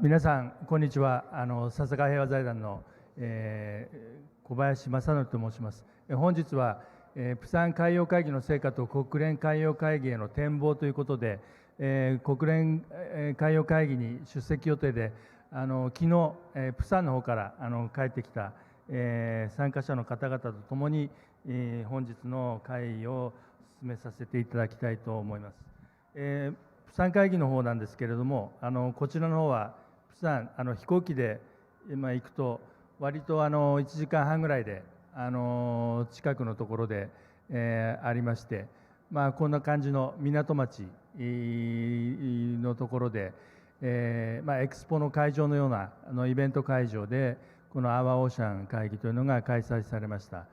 皆さんこんにちは。笹川平和財団の、小林正則と申します。本日は、釜山海洋会議の成果と国連海洋会議への展望ということで、国連、海洋会議に出席予定で昨日、釜山の方から帰ってきた、参加者の方々とともに、本日の会議を進めさせていただきたいと思います。釜山会議の方なんですけれども、こちらの方は釜山飛行機で行くと割と1時間半ぐらいで近くのところで、ありまして、こんな感じの港町のところで、エクスポの会場のようなイベント会場でこのアワーオーシャン会議というのが開催されました。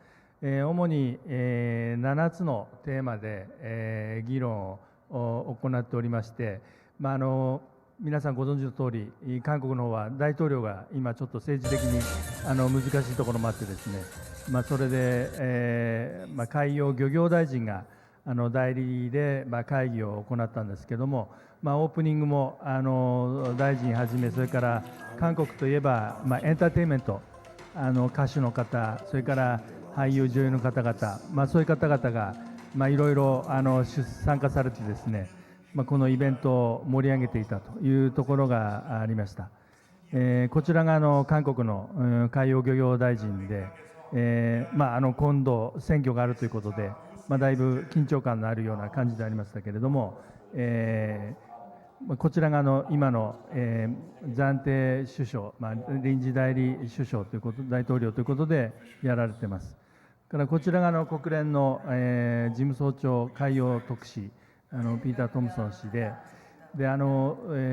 主に7つのテーマで議論を行っておりまして、皆さんご存知の通り、韓国の方は大統領が今ちょっと政治的に難しいところもあってですね、それで、海洋漁業大臣が代理で会議を行ったんですけども、オープニングも大臣はじめ、それから韓国といえばエンターテインメント、歌手の方、それから俳優女優の方々、そういう方々がいろいろ参加されてですね、このイベントを盛り上げていたというところがありました。こちらが韓国の海洋漁業大臣で、今度選挙があるということで、だいぶ緊張感のあるような感じでありましたけれども、こちらが今の、暫定首相、臨時代理首相ということ、大統領ということでやられています。からこちらが国連の、事務総長海洋特使ピーター・トムソン氏で、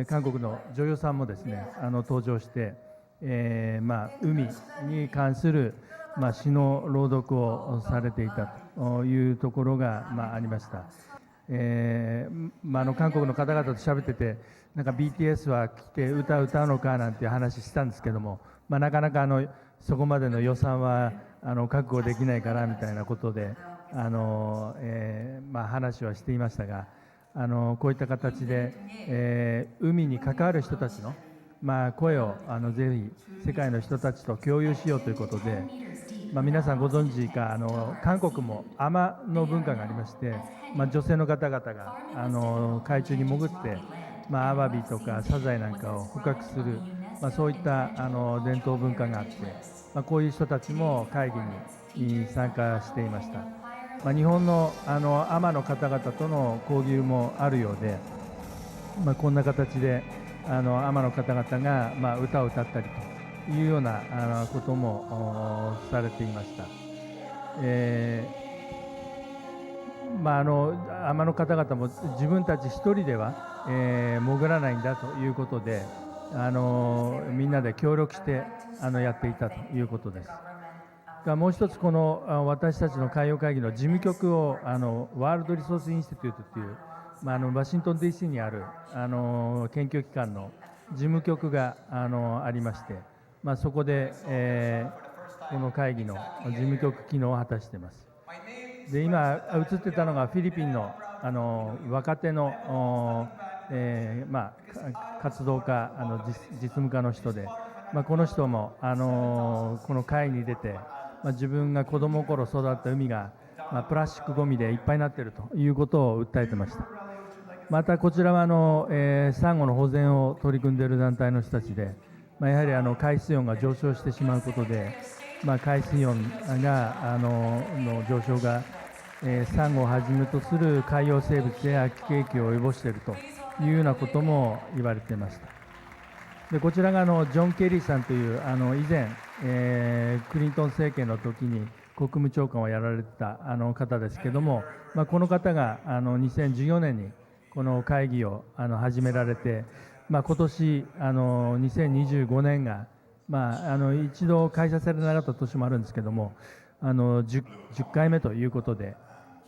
韓国の女優さんもですね登場して、海に関する、詩の朗読をされていたというところが、ありました。韓国の方々と喋ってて、なんか BTS は来て歌を歌うのかなんていう話したんですけども、なかなかそこまでの予算は確保できないからみたいなことで話はしていましたが、こういった形で、海に関わる人たちの、声をぜひ世界の人たちと共有しようということで、皆さんご存知か韓国も海女の文化がありまして、女性の方々が海中に潜って、アワビとかサザエなんかを捕獲する、そういった伝統文化があって、こういう人たちも会議に参加していました。日本の海女の方々との交流もあるようで、こんな形で海女の方々が歌を歌ったりというようなこともされていました。海女の方々も自分たち一人では、潜らないんだということで、みんなで協力してやっていたということです。もう一つ、この私たちの海洋会議の事務局をワールドリソースインスティテュートという、ワシントン DC にある研究機関の事務局がありまして、そこで、この会議の事務局機能を果たしています。で、今映ってたのがフィリピンの若手の活動家、実務家の人で、この人もこの会に出て、自分が子供の頃育った海が、プラスチックごみでいっぱいになっているということを訴えてました。またこちらはサンゴの保全を取り組んでいる団体の人たちで、やはり海水温が上昇してしまうことで、海水温がの上昇が、サンゴをはじめとする海洋生物や悪影響を及ぼしているというようなことも言われていました。で、こちらがジョン・ケリーさんという以前、クリントン政権の時に国務長官をやられた方ですけども、この方が2014年にこの会議を始められて、今年2025年が、一度開催されなかった年もあるんですけども、10回目ということで、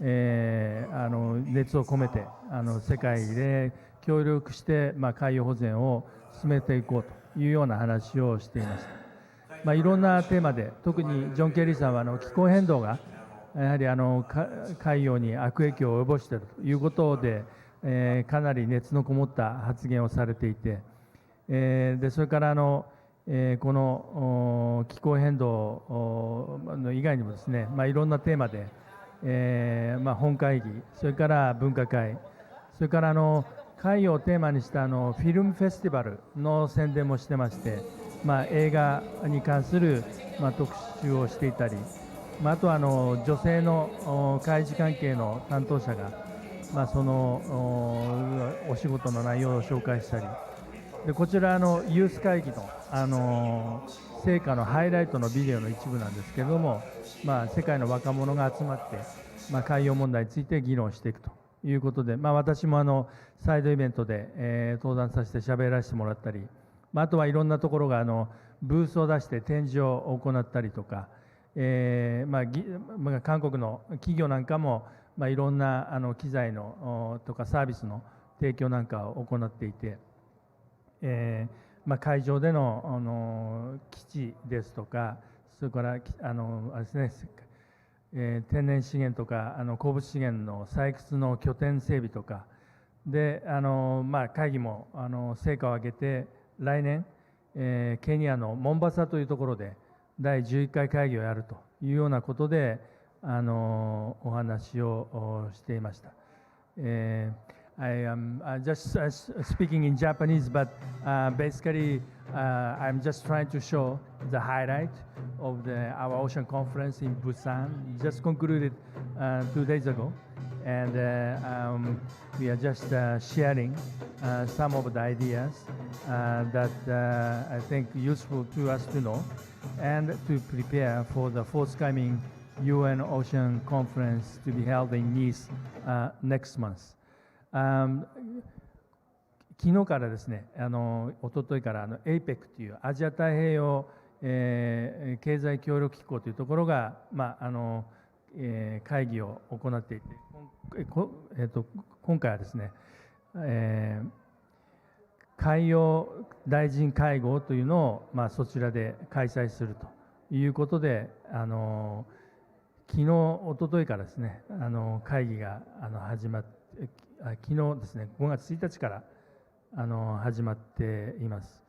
熱を込めて世界で協力して、海洋保全を進めていこうというような話をしていました。いろんなテーマで、特にジョン・ケリーさんは気候変動がやはり海洋に悪影響を及ぼしているということで、かなり熱のこもった発言をされていて、でそれからこの気候変動の以外にもですね、いろんなテーマで、本会議、それから分科会、それから海洋をテーマにしたフィルムフェスティバルの宣伝もしてまして、映画に関する、特集をしていたり、あとは女性の海事関係の担当者が、そのお仕事の内容を紹介したり、でこちらユース会議の、成果のハイライトのビデオの一部なんですけれども、世界の若者が集まって、海洋問題について議論していくということで、私もサイドイベントで、登壇させて喋らせてもらったり、あとはいろんなところがブースを出して展示を行ったりとか、韓国の企業なんかも、いろんな機材のとかサービスの提供なんかを行っていて、海上での基地ですとか、それからあれですね、天然資源とか鉱物資源の採掘の拠点整備とかで会議も成果を上げて、来年、ケニアのモンバサというところで第11回会議をやるというようなことでお話をしていました。I am just speaking in Japanese, but basically I'm just trying to show the highlight of our ocean conference in Busan. Just concluded 2 days ago, and we are just sharing some of the ideas that I think useful to us to know and to prepare for the forthcoming UN Ocean Conference to be held in Nice next month. 昨日からですね、おとといからAPEC というアジア太平洋、経済協力機構というところが、会議を行っていて、今回はですね、海洋大臣会合というのを、そちらで開催するということで、昨日、おとといからですね、会議が始まって、昨日ですね、5月1日から始まっています。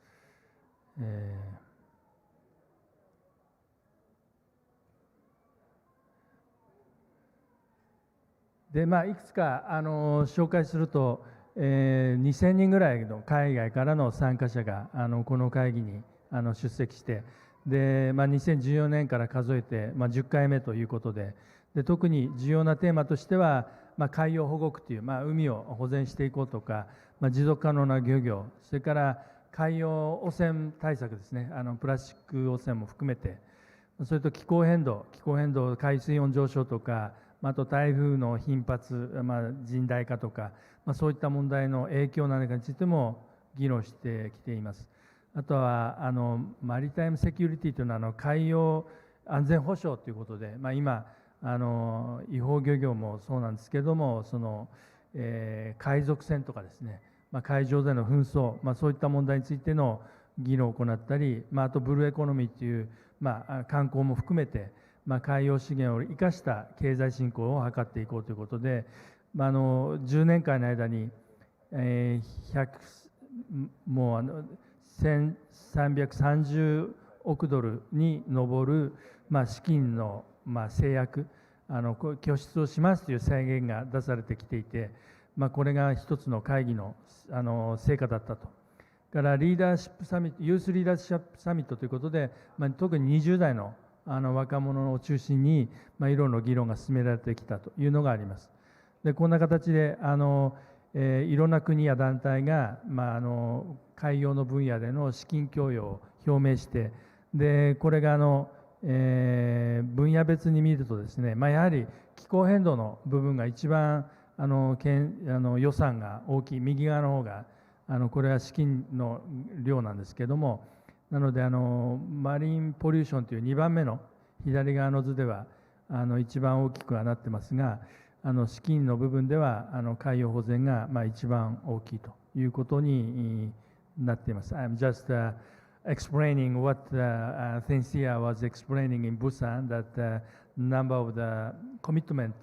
でいくつか紹介すると、2000人ぐらいの海外からの参加者がこの会議に出席して、で、2014年から数えて、10回目ということで、特に重要なテーマとしては、海洋保護区という、海を保全していこうとか、持続可能な漁業、それから海洋汚染対策ですね、プラスチック汚染も含めて、それと気候変動、海水温上昇とか、あと台風の頻発、甚大化とか、そういった問題の影響などについても議論してきています。あとはマリタイムセキュリティというのは海洋安全保障ということで、今違法漁業もそうなんですけれども、海賊船とかですね、海上での紛争、そういった問題についての議論を行ったり、あとブルーエコノミーという、観光も含めて、海洋資源を生かした経済振興を図っていこうということで、10年間の間に、もう1330億ドルに上る、資金の、制約、拠出をしますという宣言が出されてきていて、これが一つの会議の、成果だったと。からリーダーシップサミット、ユースリーダーシップサミットということで、特に20代の若者を中心に、いろいろな議論が進められてきたというのがあります。でこんな形でいろんな国や団体が、海洋の分野での資金供与を表明して、でこれが分野別に見るとですね、やはり気候変動の部分が一番予算が大きい、右側の方がこれは資金の量なんですけれども、なのでマリンポリューションという2番目の左側の図では一番大きくはなってますが、資金の部分では海洋保全が一番大きいということになっています。I'm just explaining what Thensia was explaining in Busan, that the number of the commitment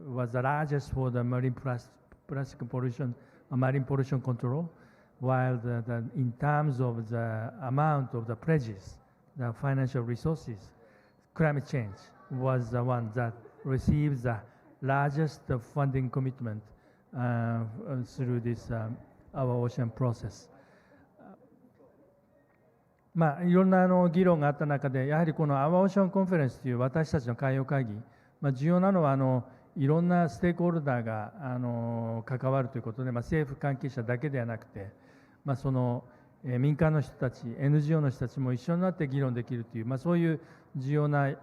was the largest for the marine plastic pollution, marine pollution control while in terms of the amount of the pledges, the financial resources, climate change was the one that received the largest funding commitment through this our ocean process. いろんな議論があった中で、やはりこの Our Ocean Conference という私たちの海洋会議、重要なのはいろんなステークホルダーが関わるということで、政府関係者だけではなくて、その民間の人たち、NGO の人たちも一緒になって議論できるという、そういう重要な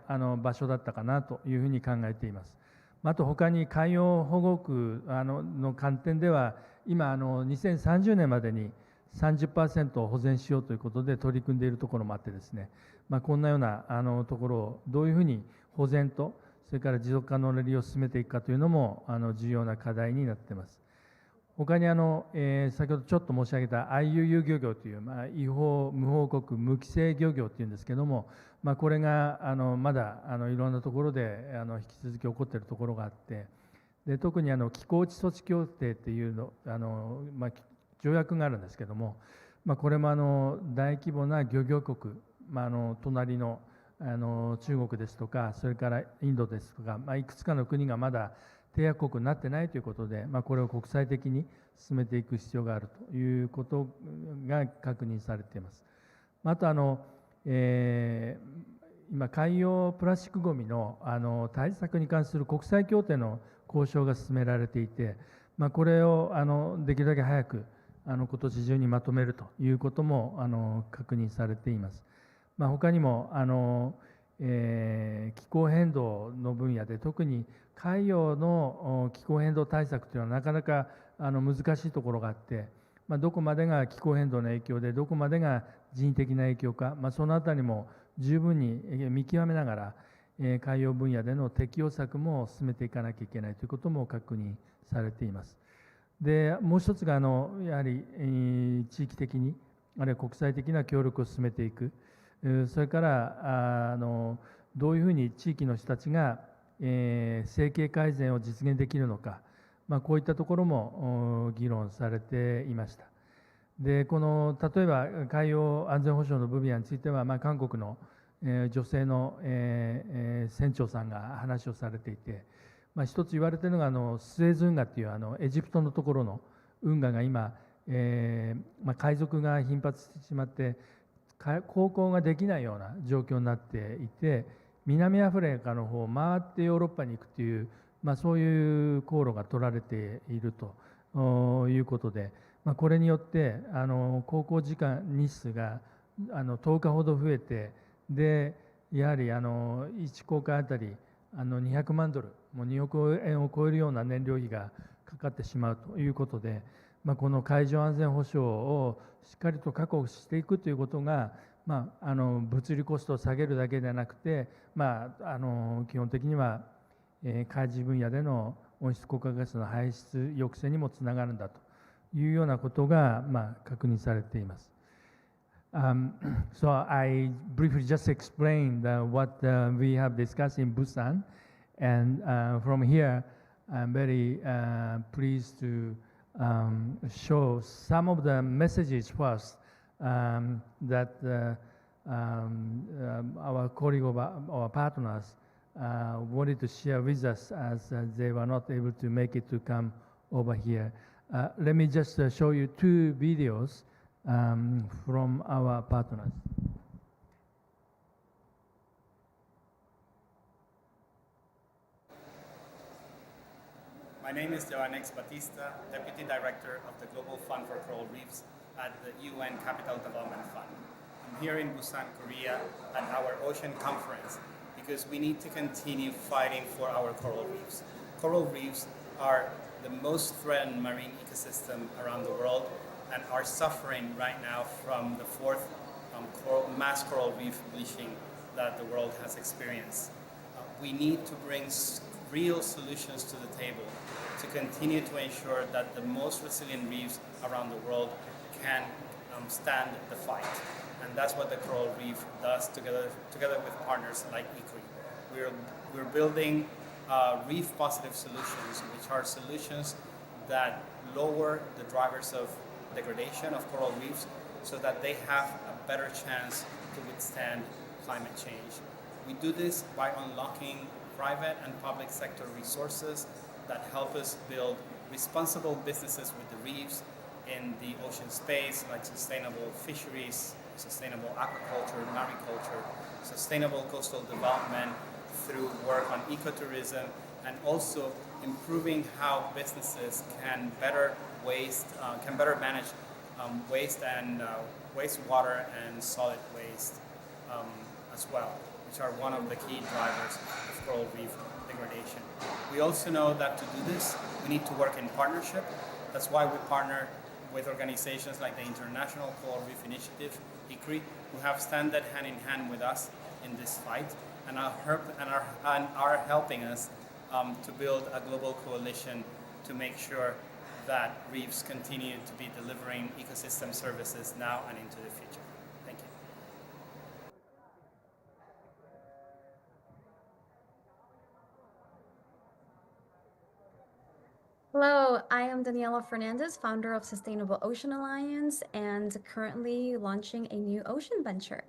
場所だったかなというふうに考えています。あと他に海洋保護区の観点では、今2030年までに30% を保全しようということで取り組んでいるところもあってですね、こんなようなところをどういうふうに保全とそれから持続可能な利用を進めていくかというのも重要な課題になっています。他に先ほどちょっと申し上げた IUU 漁業という、違法無報告無規制漁業というんですけども、これがまだいろんなところで引き続き起こっているところがあって、で特に気候地措置協定っていうの条約があるんですけども、これも大規模な漁業国、隣の中国ですとか、それからインドですとか、いくつかの国がまだ締約国になってないということで、これを国際的に進めていく必要があるということが確認されています。あと今海洋プラスチックごみの対策に関する国際協定の交渉が進められていて、これをできるだけ早く今年中にまとめるということも確認されています。他にも気候変動の分野で、特に海洋の気候変動対策というのはなかなか難しいところがあって、どこまでが気候変動の影響でどこまでが人為的な影響か、そのあたりも十分に見極めながら海洋分野での適用策も進めていかなきゃいけないということも確認されています。でもう一つがやはり地域的にあるいは国際的な協力を進めていく、それからどういうふうに地域の人たちが生計改善を実現できるのか、こういったところも議論されていました。で例えば海洋安全保障の分野については、韓国の女性の船長さんが話をされていて、一つ言われているのがスエズ運河というエジプトのところの運河が今、海賊が頻発してしまって航行ができないような状況になっていて、南アフリカの方を回ってヨーロッパに行くという、そういう航路が取られているということで、これによって航行時間日数が10日ほど増えて、でやはり1航海あたり200万ドル、もう2億円を超えるような燃料費がかかってしまうということで、この海上安全保障をしっかりと確保していくということが、物理コストを下げるだけではなくて、基本的には海事分野での温室効果ガスの排出抑制にもつながるんだというようなことが確認されています。So I briefly just explained what we have discussed in Busan, and from here I'm very pleased to show some of the messages first that our colleague or our partners wanted to share with us, as they were not able to make it to come over here. Let me just show you two videos from our partners. My name is Joannex Batista, Deputy Director of the Global Fund for Coral Reefs at the UN Capital Development Fund. I'm here in Busan, Korea at our ocean conference because we need to continue fighting for our coral reefs. Coral reefs are the most threatened marine ecosystem around the world and are suffering right now from the fourth mass coral reef bleaching that the world has experienced. We need to bring real solutions to the table to continue to ensure that the most resilient reefs around the world can stand the fight. And that's what the Coral Reef does together with partners like ICRI. We're building reef-positive solutions, which are solutions that lower the drivers of degradation of coral reefs so that they have a better chance to withstand climate change. We do this by unlocking private and public sector resources that help us build responsible businesses with the reefs in the ocean space, like sustainable fisheries, sustainable aquaculture, mariculture, sustainable coastal development through work on ecotourism, and also improving how businesses can better manage waste and wastewater and solid waste as well, which are one of the key drivers of coral reef degradation. We also know that to do this, we need to work in partnership. That's why we partner with organizations like the International Coral Reef Initiative, ICRI, who have stand hand in hand with us in this fight and are helping us to build a global coalition to make sure that reefs continue to be delivering ecosystem services now and into the future. Thank you. Hello, I am Daniela Fernandez, founder of Sustainable Ocean Alliance and currently launching a new ocean venture.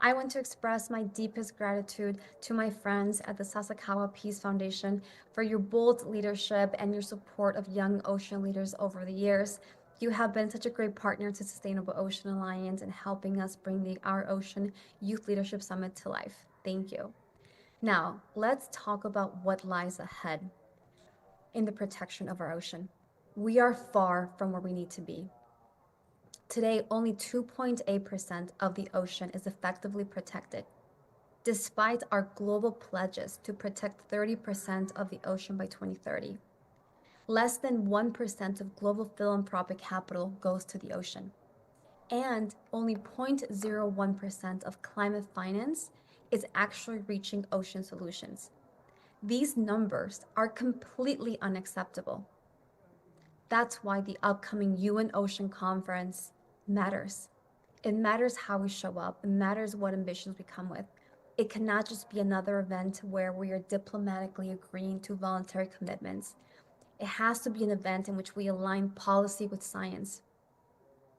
I want to express my deepest gratitude to my friends at the Sasakawa Peace Foundation for your bold leadership and your support of young ocean leaders over the years. You have been such a great partner to Sustainable Ocean Alliance in helping us bring the Our Ocean Youth Leadership Summit to life. Thank you. Now, let's talk about what lies ahead in the protection of our ocean. We are far from where we need to be. Today, only 2.8% of the ocean is effectively protected, despite our global pledges to protect 30% of the ocean by 2030. Less than 1% of global philanthropic capital goes to the ocean, and only 0.01% of climate finance is actually reaching ocean solutions. These numbers are completely unacceptable. That's why the upcoming UN Ocean Conference matters. It matters how we show up. It matters what ambitions we come with. It cannot just be another event where we are diplomatically agreeing to voluntary commitments. It has to be an event in which we align policy with science,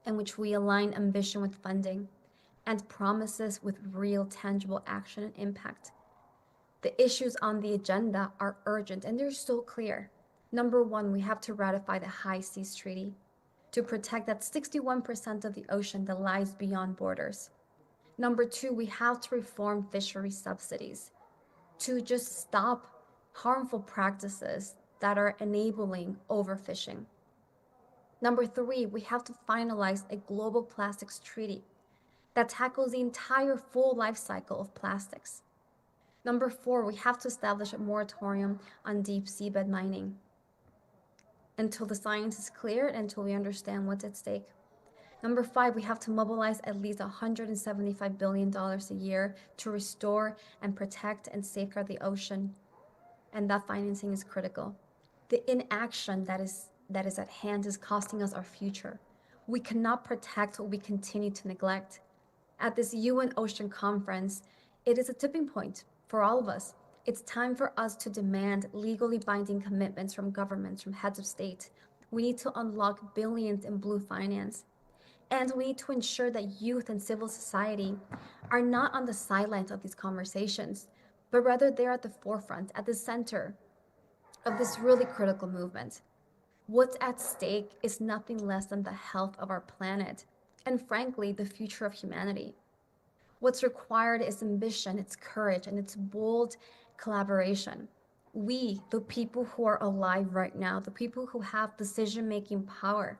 in which we align ambition with funding, and promises with real tangible action and impact. The issues on the agenda are urgent and they're so clear. Number one, we have to ratify the High Seas Treaty to protect that 61% of the ocean that lies beyond borders. Number two, we have to reform fishery subsidies to just stop harmful practices that are enabling overfishing. Number three, we have to finalize a global plastics treaty that tackles the entire full life cycle of plastics. Number four, we have to establish a moratorium on deep seabed mining until the science is clear and until we understand what's at stake. Number five, we have to mobilize at least $175 billion a year to restore and protect and safeguard the ocean. And that financing is critical. The inaction that is at hand is costing us our future. We cannot protect what we continue to neglect. At this UN Ocean Conference, it is a tipping point for all of us. It's time for us to demand legally binding commitments from governments, from heads of state. We need to unlock billions in blue finance. And we need to ensure that youth and civil society are not on the sidelines of these conversations, but rather they're at the forefront, at the center of this really critical movement. What's at stake is nothing less than the health of our planet, and frankly, the future of humanity. What's required is ambition, it's courage, and it's bold collaboration. We, the people who are alive right now, the people who have decision-making power,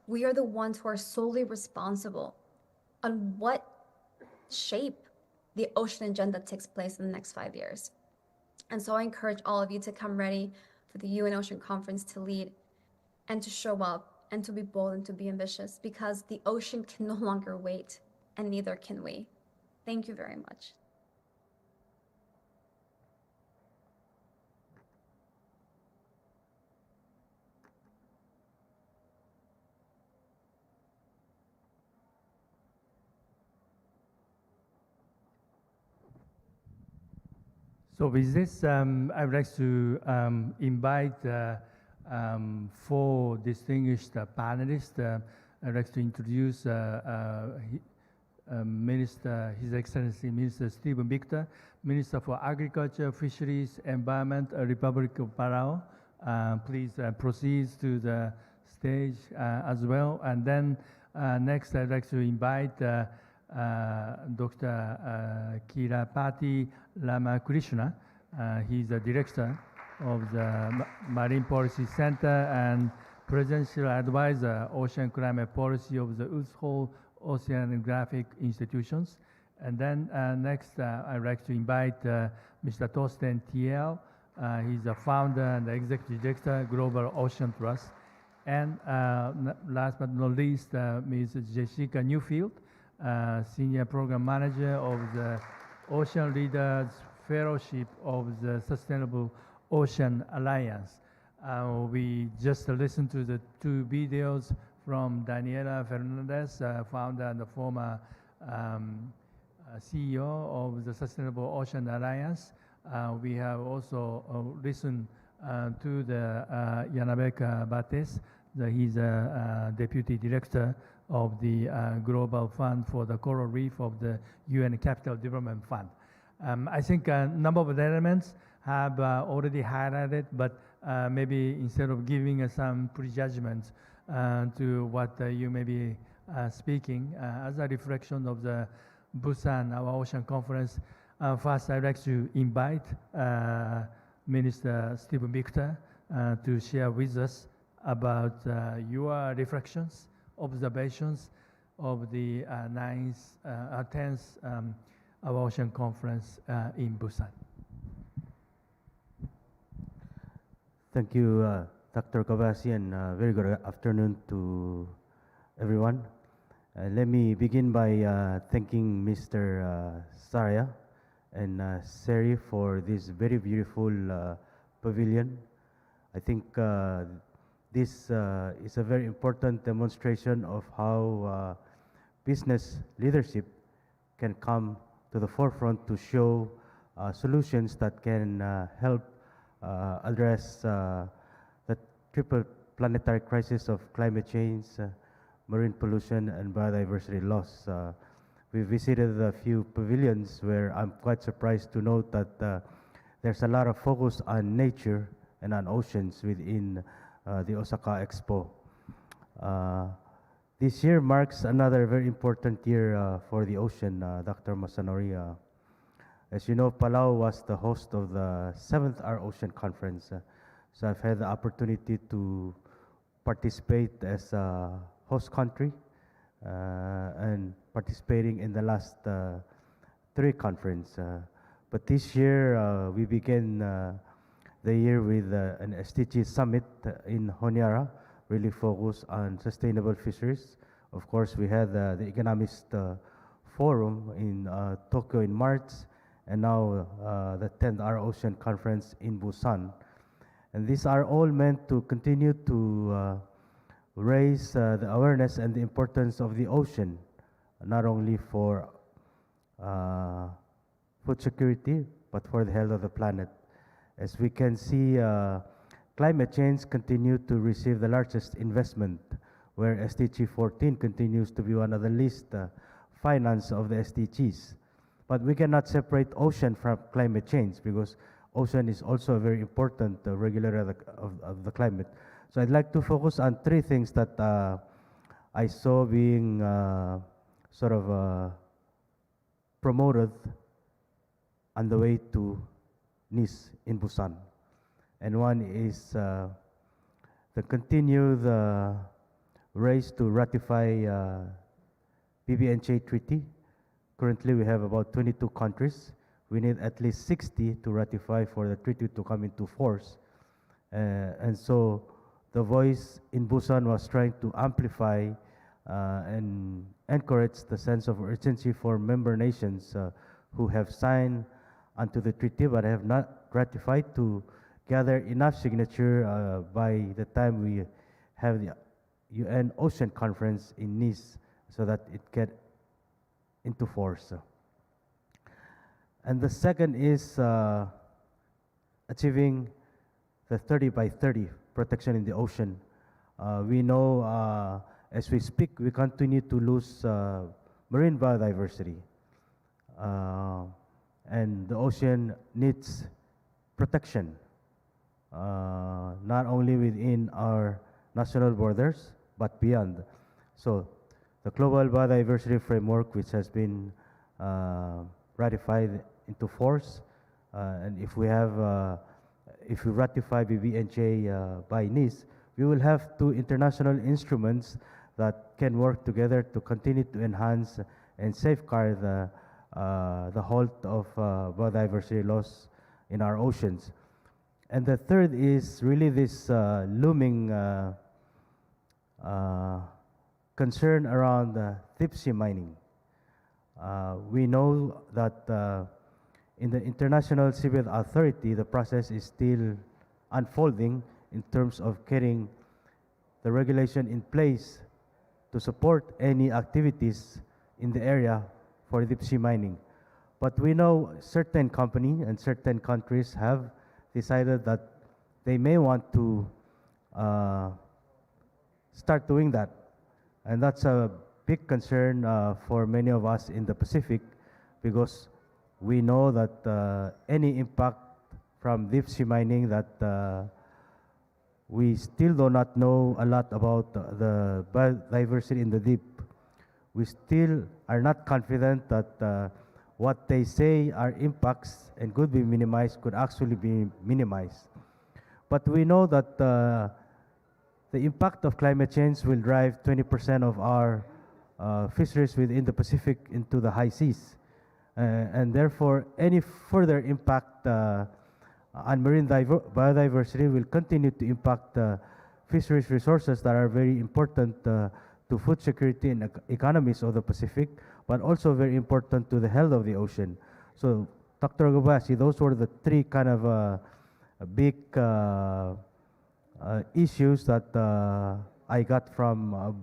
we are the ones who are solely responsible on what shape the ocean agenda takes place in the next 5 years. And so I encourage all of you to come ready for the UN Ocean Conference to lead and to show up and to be bold and to be ambitious, because the ocean can no longer wait, and neither can we. Thank you very much. So with this, I would like to invite four distinguished panelists I'd like to introduce Minister, His Excellency Minister Stephen Victor, Minister for Agriculture, Fisheries, Environment, Republic of Palau. Please proceed to the stage as well. And then next, I'd like to invite Dr. Kirapati Ramakrishna. He's the director of the Marine Policy Center and Presidential Advisor, Ocean Climate Policy of the Woods Hole Oceanographic Institutions. And then next, I'd like to invite Mr. Torsten Thiel. He's the founder and the executive director, Global Ocean Trust. And last but not least, Ms. Jessica Newfield, Senior Program Manager of the Ocean Leaders Fellowship of the Sustainable Ocean Alliance. We just listened to the two videos from Daniela Fernandez, founder and the former CEO of the Sustainable Ocean Alliance. We have also listened to the Yanabeka Bates. He's a deputy director of the Global Fund for the Coral Reef of the UN Capital Development Fund. I think a number of elements have already highlighted, but maybe instead of giving some prejudgments to what you may be speaking, as a reflection of the Busan, our ocean conference, first I'd like to invite Minister Stephen Victor to share with us about your reflections, observations of the 10th our ocean conference in Busan. Thank you, Dr. Kobayashi, and very good afternoon to everyone. Let me begin by thanking Mr. Saraya and Zeri for this very beautiful pavilion. I think this is a very important demonstration of how business leadership can come to the forefront to show solutions that can help address the triple planetary crisis of climate change, marine pollution, and biodiversity loss. We visited a few pavilions where I'm quite surprised to note that there's a lot of focus on nature and on oceans within the Osaka Expo. This year marks another very important year for the ocean, Dr. Masanori. As you know, Palau was the host of the 7th Our Ocean Conference. So I've had the opportunity to participate as a host country and participating in the last 3 conferences. But this year, we began the year with an SDG summit in Honiara, really focused on sustainable fisheries. Of course, we had the Economist Forum in Tokyo in March, and now the 10th Our Ocean Conference in Busan. And these are all meant to continue to raise the awareness and the importance of the ocean, not only for food security, but for the health of the planet. As we can see, climate change continues to receive the largest investment, where SDG 14 continues to be one of the least financed of the SDGs. But we cannot separate ocean from climate change, because ocean is also a very important regulator of the climate. So I'd like to focus on 3 things that I saw being sort of promoted on the way to Nice in Busan. And one is the continued race to ratify PBNJ Treaty. Currently, we have about 22 countries. We need at least 60 to ratify for the treaty to come into force. And so the voice in Busan was trying to amplify and encourage the sense of urgency for member nations who have signed onto the treaty but have not ratified, to gather enough signature by the time we have the UN Ocean Conference in Nice, so that it get into force. And the second is achieving the 30 by 30 protection in the ocean. We know as we speak, we continue to lose marine biodiversity. And the ocean needs protection, not only within our national borders, but beyond. So the Global Biodiversity Framework, which has been ratified into force, and if we ratify BBNJ by Nice, we will have two international instruments that can work together to continue to enhance and safeguard the halt of biodiversity loss in our oceans. And the third is really this looming concern around deep sea mining. We know that in the International Seabed Authority, the process is still unfolding in terms of getting the regulation in place to support any activities in the area for deep sea mining. But we know certain companies and certain countries have decided that they may want to start doing that. And that's a big concern for many of us in the Pacific, because we know that any impact from deep sea mining, that we still do not know a lot about the biodiversity in the deep. We still are not confident that what they say are impacts and could be minimized could actually be minimized. But we know that the impact of climate change will drive 20% of our fisheries within the Pacific into the high seas. And therefore, any further impact on marine biodiversity will continue to impact fisheries resources that are very important to food security and economies of the Pacific, but also very important to the health of the ocean. So, Dr. Ogabayashi, those were the three kind of big issues that I got from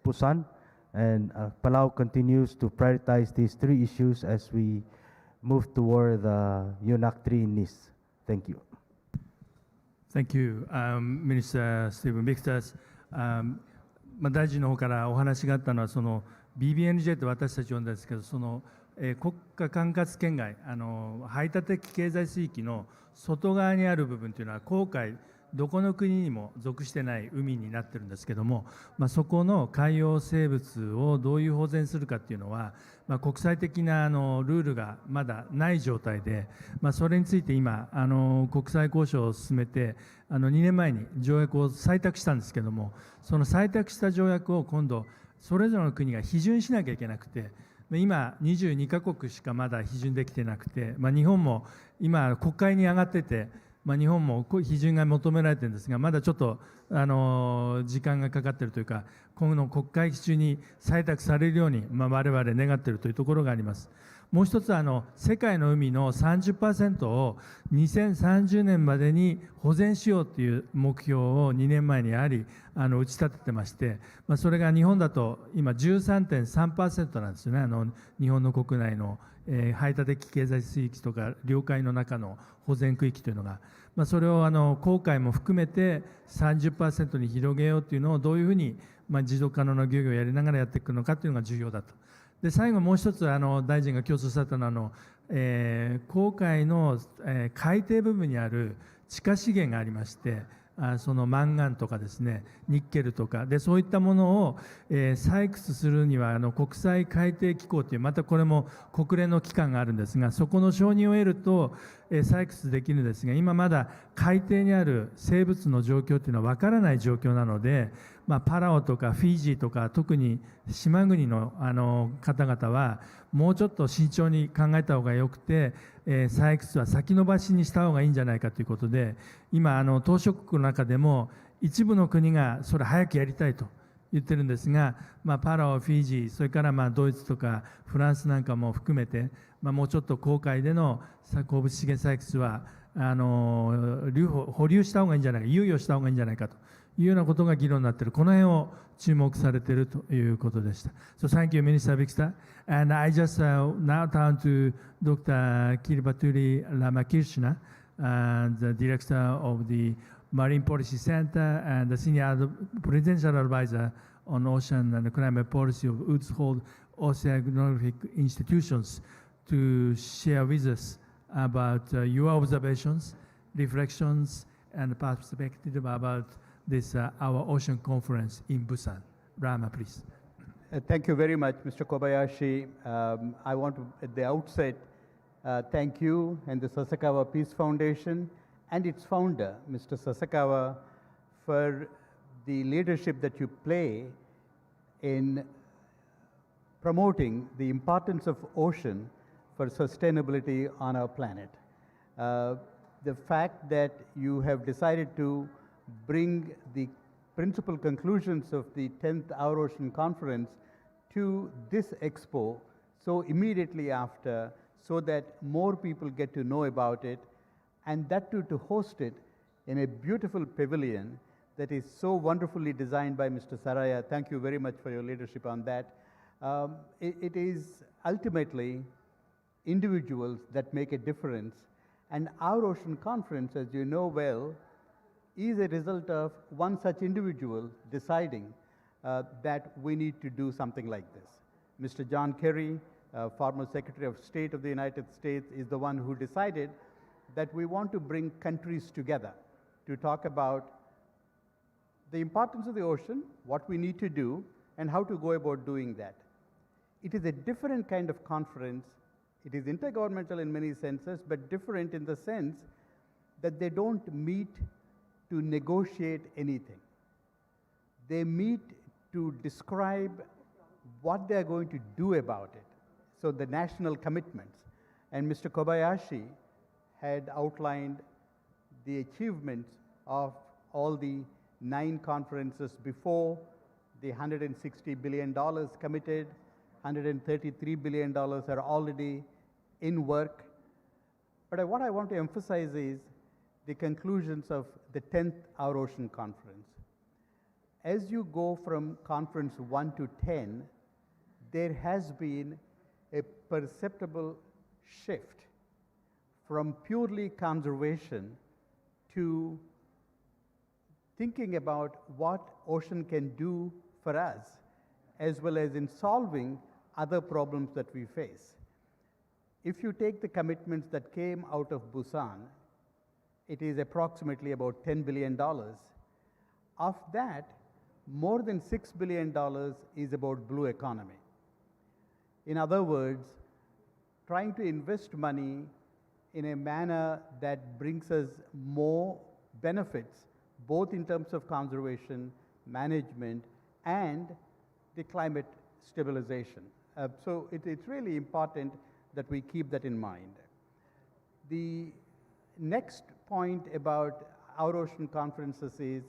Busan, and Palau continues to prioritize these three issues as we move toward the UNAC 3 in Nice. Thank you. Thank you, Minister Stephen Victor. 大臣の方からお話があったのは、その BBNJ と私たち呼んだんですけど、その国家管轄圏外、排他的経済水域の外側にある部分というのは、航海、どこの国にも属してない海になってるんですけども、そこの海洋生物をどういう保全するかっていうのは、国際的なルールがまだない状態で、それについて今国際交渉を進めて、2年前に条約を採択したんですけども、その採択した条約を今度それぞれの国が批准しなきゃいけなくて、今22カ国しかまだ批准できてなくて、日本も今国会に上がってて、日本も批准が求められてるんですが、まだちょっと時間がかかっているというか、今後の国会期中に採択されるように、我々願っているというところがあります。もう一つ世界の海の 30% を2030年までに保全しようという目標を2年前にやはり打ち立ててまして、それが日本だと今 13.3% なんですよね。日本の国内の排他的経済水域とか領海の中の保全区域というのが、それを航海も含めて 30% に広げようというのをどういうふうに持続可能な漁業をやりながらやっていくのかというのが重要だと。で最後もう一つ大臣が強調されたのは航海の海底部分にある地下資源がありまして、そのマンガンとかですね、ニッケルとかで、そういったものを採掘するには国際海底機構という、またこれも国連の機関があるんですが、そこの承認を得ると採掘できるんですが、今まだ海底にある生物の状況というのは分からない状況なので、パラオとかフィジーとか特に島国の方々はもうちょっと慎重に考えた方がよくて、採掘は先延ばしにした方がいいんじゃないかということで、今島しょ国の中でも一部の国がそれ早くやりたいと言ってるんですが、パラオ、フィジー、それからドイツとかフランスなんかも含めて、もうちょっと航海での鉱物資源採掘は保留した方がいいんじゃないか、猶予した方がいいんじゃないかというようなことが議論になっている、この辺を注目されているということでした。So thank you, Minister Victor. And I just now turn to Dr. Kiripaturi Ramakrishna, the Director of the Marine Policy Center and the Senior Presidential Advisor on ocean and climate policy of Woods Hole Oceanographic Institutions to share with us about your observations, reflections, and perspective about this our ocean conference in Busan. Rama, please. Thank you very much, Mr. Kobayashi. I want to, at the outset, thank you and the Sasakawa Peace Foundation and its founder, Mr. Sasakawa, for the leadership that you play in promoting the importance of ocean for sustainability on our planet. The fact that you have decided to bring the principal conclusions of the 10th Our Ocean Conference to this expo so immediately after, so that more people get to know about it, and that too to host it in a beautiful pavilion that is so wonderfully designed by Mr. Saraya. Thank you very much for your leadership on that. It is ultimately individuals that make a difference, and Our Ocean Conference, as you know well, is a result of one such individual deciding that we need to do something like this. Mr. John Kerry, former Secretary of State of the United States, is the one who decided that we want to bring countries together to talk about the importance of the ocean, what we need to do, and how to go about doing that. It is a different kind of conference. It is intergovernmental in many senses, but different in the sense that they don't meet to negotiate anything. They meet to describe what they are going to do about it. So the national commitments. And Mr. Kobayashi had outlined the achievements of all the 9 conferences before, the $160 billion committed, $133 billion are already in work. But what I want to emphasize is the conclusions of the 10th Our Ocean Conference. As you go from conference 1 to 10, there has been a perceptible shift from purely conservation to thinking about what ocean can do for us, as well as in solving other problems that we face. If you take the commitments that came out of Busan, it is approximately about $10 billion. Of that, more than $6 billion is about blue economy. In other words, trying to invest money in a manner that brings us more benefits, both in terms of conservation, management, and the climate stabilization. So it's really important that we keep that in mind. The next point about Our Ocean Conferences is,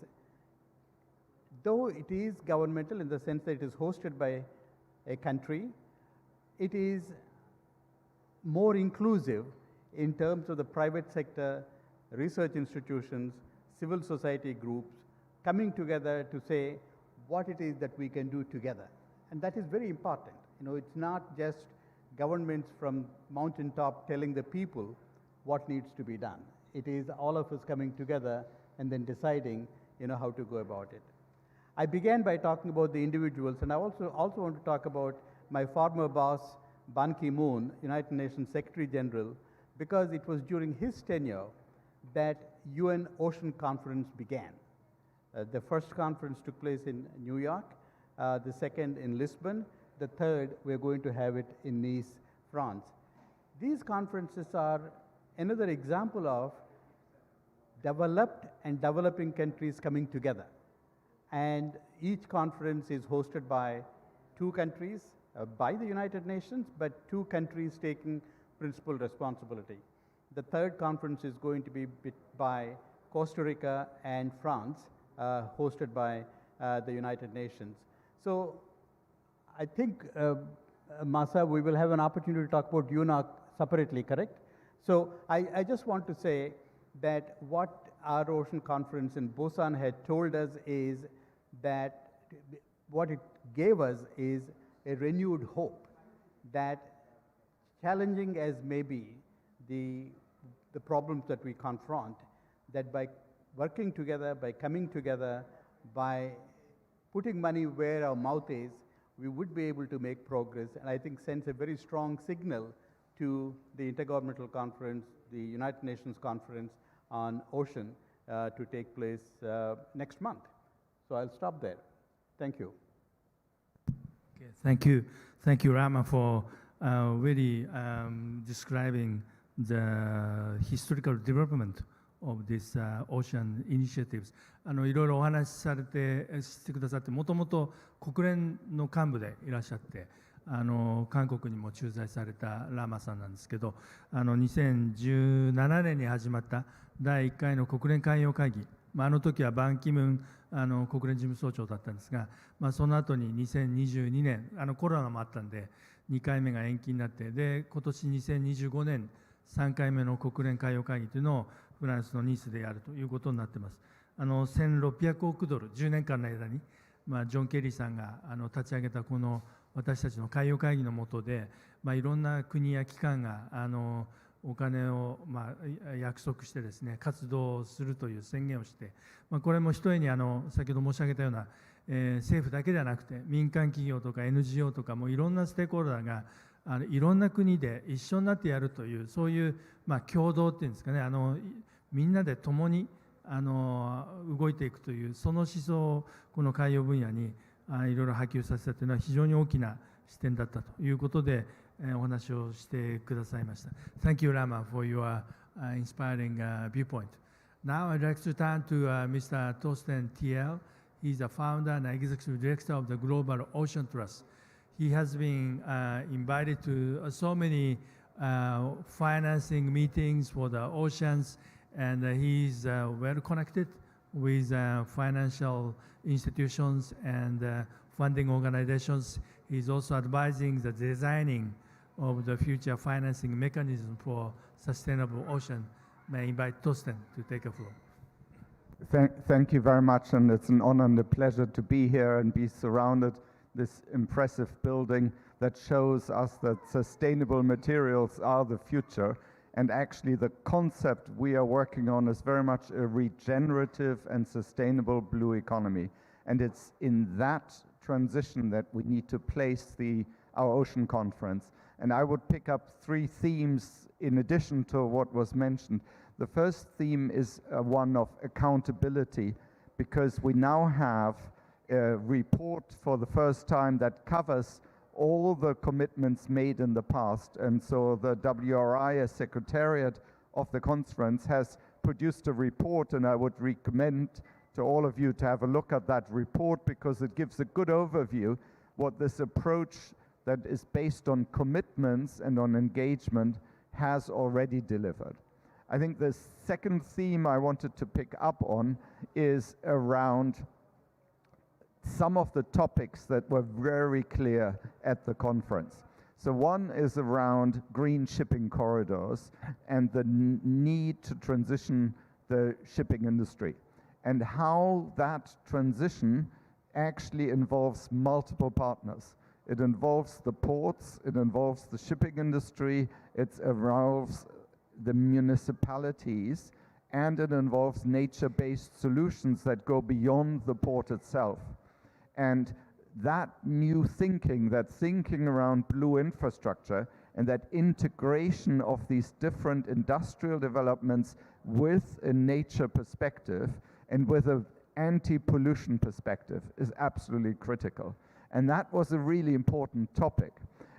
though it is governmental in the sense that it is hosted by a country, it is more inclusive in terms of the private sector, research institutions, civil society groups coming together to say what it is that we can do together. And that is very important. You know, it's not just governments from mountaintop telling the people what needs to be done. It is all of us coming together and then deciding, how to go about it. I began by talking about the individuals, and I also want to talk about my former boss, Ban Ki-moon, United Nations Secretary General, because it was during his tenure that UN Ocean Conference began. The first conference took place in New York, the second in Lisbon, the third we're going to have it in Nice, France. These conferences are another example of developed and developing countries coming together. And each conference is hosted by 2 countries, by the United Nations, but 2 countries taking principal responsibility. The third conference is going to be by Costa Rica and France, hosted by the United Nations. So I think, Masa, we will have an opportunity to talk about UNOC separately, correct? So I just want to say that what our Ocean Conference in Busan had told us is that what it gave us is a renewed hope that, challenging as may be the problems that we confront, that by working together, by coming together, by putting money where our mouth is, we would be able to make progress, and I think sends a very strong signal to the Intergovernmental Conference, the United Nations Conference on Ocean to take place next month. So I'll stop there. Thank you. Okay, thank you, Rama, for really describing the historical development of this ocean initiatives. いろいろお話ししてくださって、もともと国連の幹部でいらっしゃって、韓国にも駐在されたラマさんなんですけど、2017年に始まった第1回の国連海洋会議、あの時はバン・キムン国連事務総長だったんですが、その後に2022年コロナもあったんで2回目が延期になって、で今年2025年3回目の国連海洋会議というのをフランスのニースでやるということになっています。1600億ドル10年間の間に、ジョン・ケリーさんが立ち上げたこの私たちの海洋会議の下で、いろんな国や機関がお金を約束してですね、活動するという宣言をして、これもひとえに先ほど申し上げたような、政府だけではなくて民間企業とか NGO とかもいろんなステークホルダーがいろんな国で一緒になってやるという、そういう共同っていうんですかね、みんなで共に動いていくというその思想をこの海洋分野にいろいろ波及させたというのは非常に大きな視点だったということで、お話をしてくださいました。Thank you, Rama, for your inspiring viewpoint. Now I'd like to turn to Mr. Torsten Thiel. He's the founder and executive director of the Global Ocean Trust. He has been invited to so many financing meetings for the oceans, and he's well connected with financial institutions and funding organizations. He's also advising the designing of the future financing mechanism for sustainable ocean. May I invite Torsten to take a floor. Thank you very much, and it's an honor and a pleasure to be here and be surrounded this impressive building that shows us that sustainable materials are the future. And actually the concept we are working on is very much a regenerative and sustainable blue economy. And it's in that transition that we need to place our ocean conference. And I would pick up three themes in addition to what was mentioned. The first theme is one of accountability, because we now have a report for the first time that covers all the commitments made in the past. And so the WRI, as secretariat of the conference, has produced a report, and I would recommend to all of you to have a look at that report, because it gives a good overview what this approach that is based on commitments and on engagement has already delivered. I think the second theme I wanted to pick up on is around some of the topics that were very clear at the conference. So one is around green shipping corridors and the need to transition the shipping industry, and how that transition actually involves multiple partners. It involves the ports, it involves the shipping industry, it involves the municipalities, and it involves nature-based solutions that go beyond the port itself. And that new thinking, that thinking around blue infrastructure, and that integration of these different industrial developments with a nature perspective and with an anti-pollution perspective is absolutely critical. And that was a really important topic.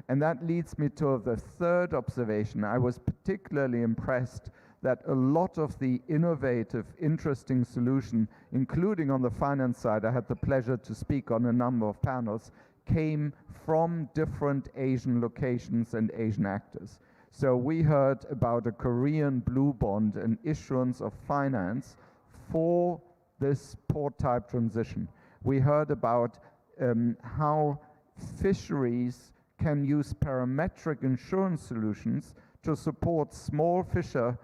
And that leads me to the third observation. I was particularly impressed that a lot of the innovative, interesting solution, including on the finance side, I had the pleasure to speak on a number of panels, came from different Asian locations and Asian actors. So we heard about a Korean blue bond and issuance of finance for this port-type transition. We heard about how fisheries can use parametric insurance solutions to support small fisher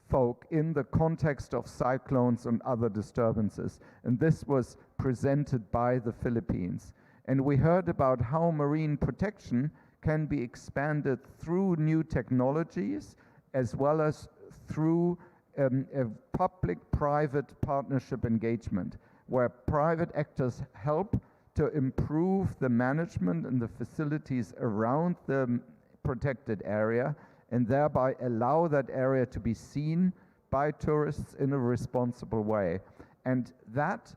folk in the context of cyclones and other disturbances. And this was presented by the Philippines. And we heard about how marine protection can be expanded through new technologies as well as through a public-private partnership engagement. where private actors help to improve the management and the facilities around the protected area, and thereby allow that area to be seen by tourists in a responsible way. And that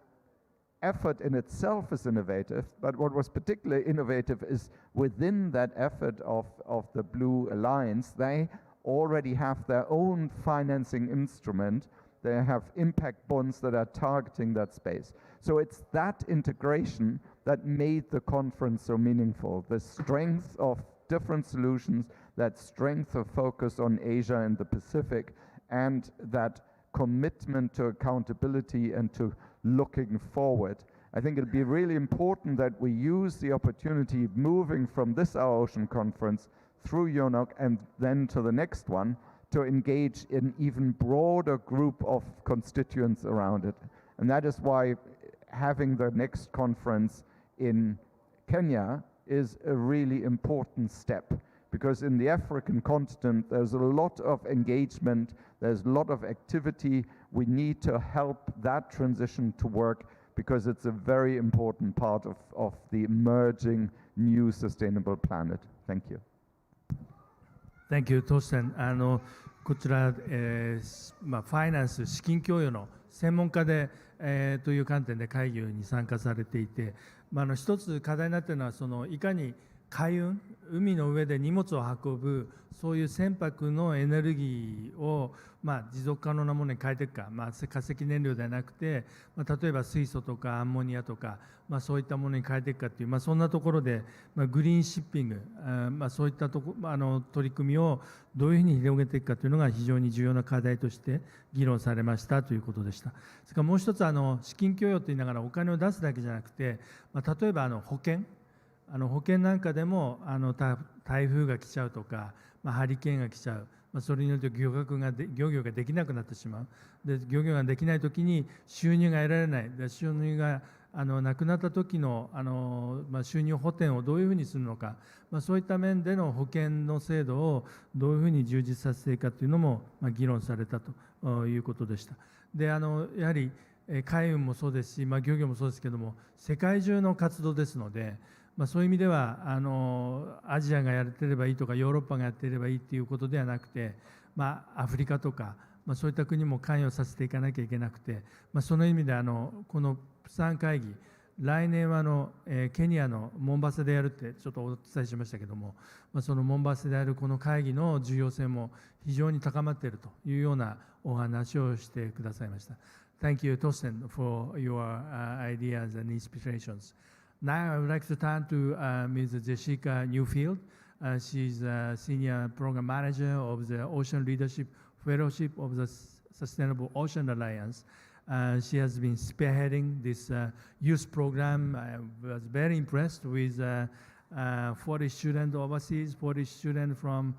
effort in itself is innovative, but what was particularly innovative is within that effort of the Blue Alliance, they already have their own financing instrument. They have impact bonds that are targeting that space. So it's that integration that made the conference so meaningful. The strength of different solutions, that strength of focus on Asia and the Pacific, and that commitment to accountability and to looking forward. I think it'll be really important that we use the opportunity moving from this Our Ocean conference through UNOC and then to the next one to engage in even broader group of constituents around it. And that is why having the next conference in Kenya is a really important step, because in the African continent there's a lot of engagement, there's a lot of activity. We need to help that transition to work because it's a very important part of the emerging new sustainable planet. Thank you. Thank you, トシさん。こちら、ファイナンス、資金供与の専門家で、という観点で会議に参加されていて、一つ課題になっているのは、いかに海運、海の上で荷物を運ぶ、そういう船舶のエネルギーを、持続可能なものに変えていくか、化石燃料ではなくて、例えば水素とかアンモニアとか、そういったものに変えていくかという、そんなところで、グリーンシッピング、そういった取り組みをどういうふうに広げていくかというのが非常に重要な課題として議論されましたということでした。それからもう一つ、資金供与といいながらお金を出すだけじゃなくて、例えば保険なんかでも台風が来ちゃうとか、ハリケーンが来ちゃう、それによって漁業ができなくなってしまう。で、漁業ができないときに収入が得られない。で、収入がなくなった時の収入補填をどういうふうにするのか、そういった面での保険の制度をどういうふうに充実させていくかというのも議論されたということでした。で、やはり海運もそうですし、漁業もそうですけども、世界中の活動ですので、そういう意味ではアジアがやっていればいいとかヨーロッパがやっていればいいということではなくて、アフリカとか、そういった国も関与させていかなきゃいけなくて、その意味でこのプサン会議、来年はケニアのモンバサでやるってちょっとお伝えしましたけども、そのモンバサでやるこの会議の重要性も非常に高まっているというようなお話をしてくださいました。Thank you, Tosen, for your ideas and inspirations. Now I would like to turn to Ms. Jessica Newfield. She's a Senior Program Manager of the Ocean Leadership Fellowship of the Sustainable Ocean Alliance. She has been spearheading this youth program. I was very impressed with 40 students overseas, 40 students from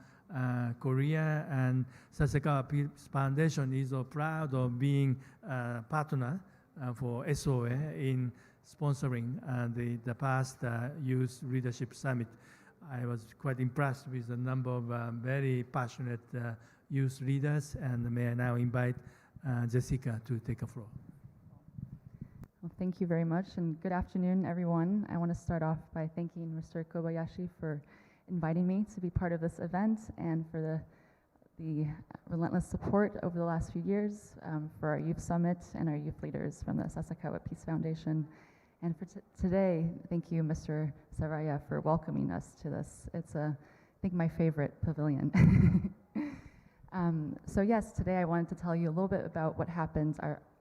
Korea, and Sasakawa Peace Foundation is so proud of being a partner for SOA in sponsoring the past Youth Leadership Summit. I was quite impressed with the number of very passionate youth leaders, and may I now invite Jessica to take a floor. Well, thank you very much, and good afternoon, everyone. I want to start off by thanking Mr. Kobayashi for inviting me to be part of this event and for the relentless support over the last few years for our Youth Summit and our youth leaders from the Sasakawa Peace Foundation. And for today, thank you, Mr. Saraya, for welcoming us to this. It's, I think, my favorite pavilion. So yes, today I wanted to tell you a little bit about what happened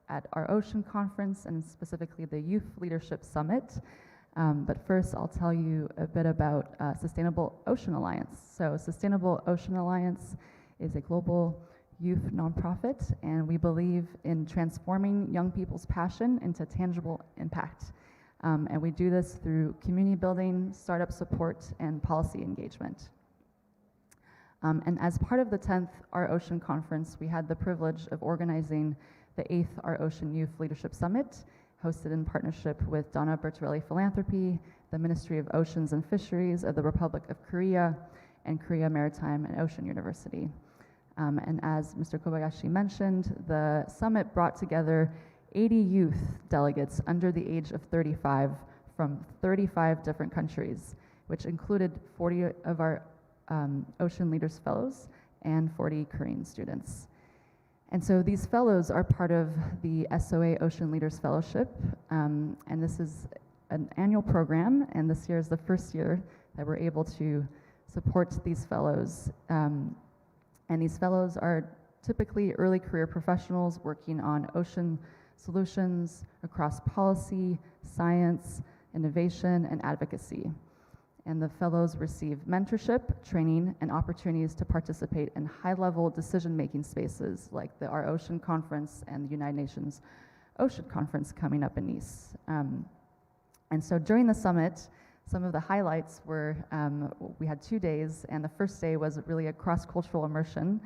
at our Ocean Conference and specifically the Youth Leadership Summit. But first, I'll tell you a bit about Sustainable Ocean Alliance. So Sustainable Ocean Alliance is a global youth nonprofit, and we believe in transforming young people's passion into tangible impact. And we do this through community building, startup support, and policy engagement. And as part of the 10th Our Ocean Conference, we had the privilege of organizing the 8th Our Ocean Youth Leadership Summit, hosted in partnership with Donna Bertarelli Philanthropy, the Ministry of Oceans and Fisheries of the Republic of Korea, and Korea Maritime and Ocean University. And as Mr. Kobayashi mentioned, the summit brought together 80 youth delegates under the age of 35 from 35 different countries, which included 40 of our Ocean Leaders Fellows and 40 Korean students. And so these fellows are part of the SOA Ocean Leaders Fellowship, and this is an annual program, and this year is the first year that we're able to support these fellows. And these fellows are typically early career professionals working on ocean solutions across policy, science, innovation, and advocacy. And the fellows receive mentorship, training, and opportunities to participate in high-level decision-making spaces like the Our Ocean Conference and the United Nations Ocean Conference coming up in Nice. And so during the summit, some of the highlights were, we had 2 days, and the first day was really a cross-cultural immersion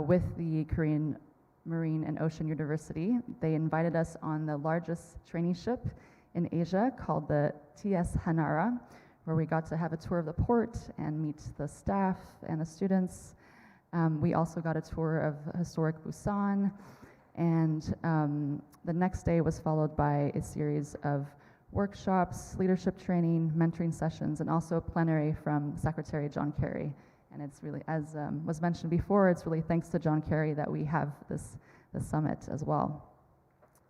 with the Korean Marine and Ocean University. They invited us on the largest training ship in Asia called the TS Hanara, where we got to have a tour of the port and meet the staff and the students. We also got a tour of historic Busan, and the next day was followed by a series of workshops, leadership training, mentoring sessions, and also plenary from Secretary John Kerry. And it's really, as was mentioned before, it's really thanks to John Kerry that we have this summit as well.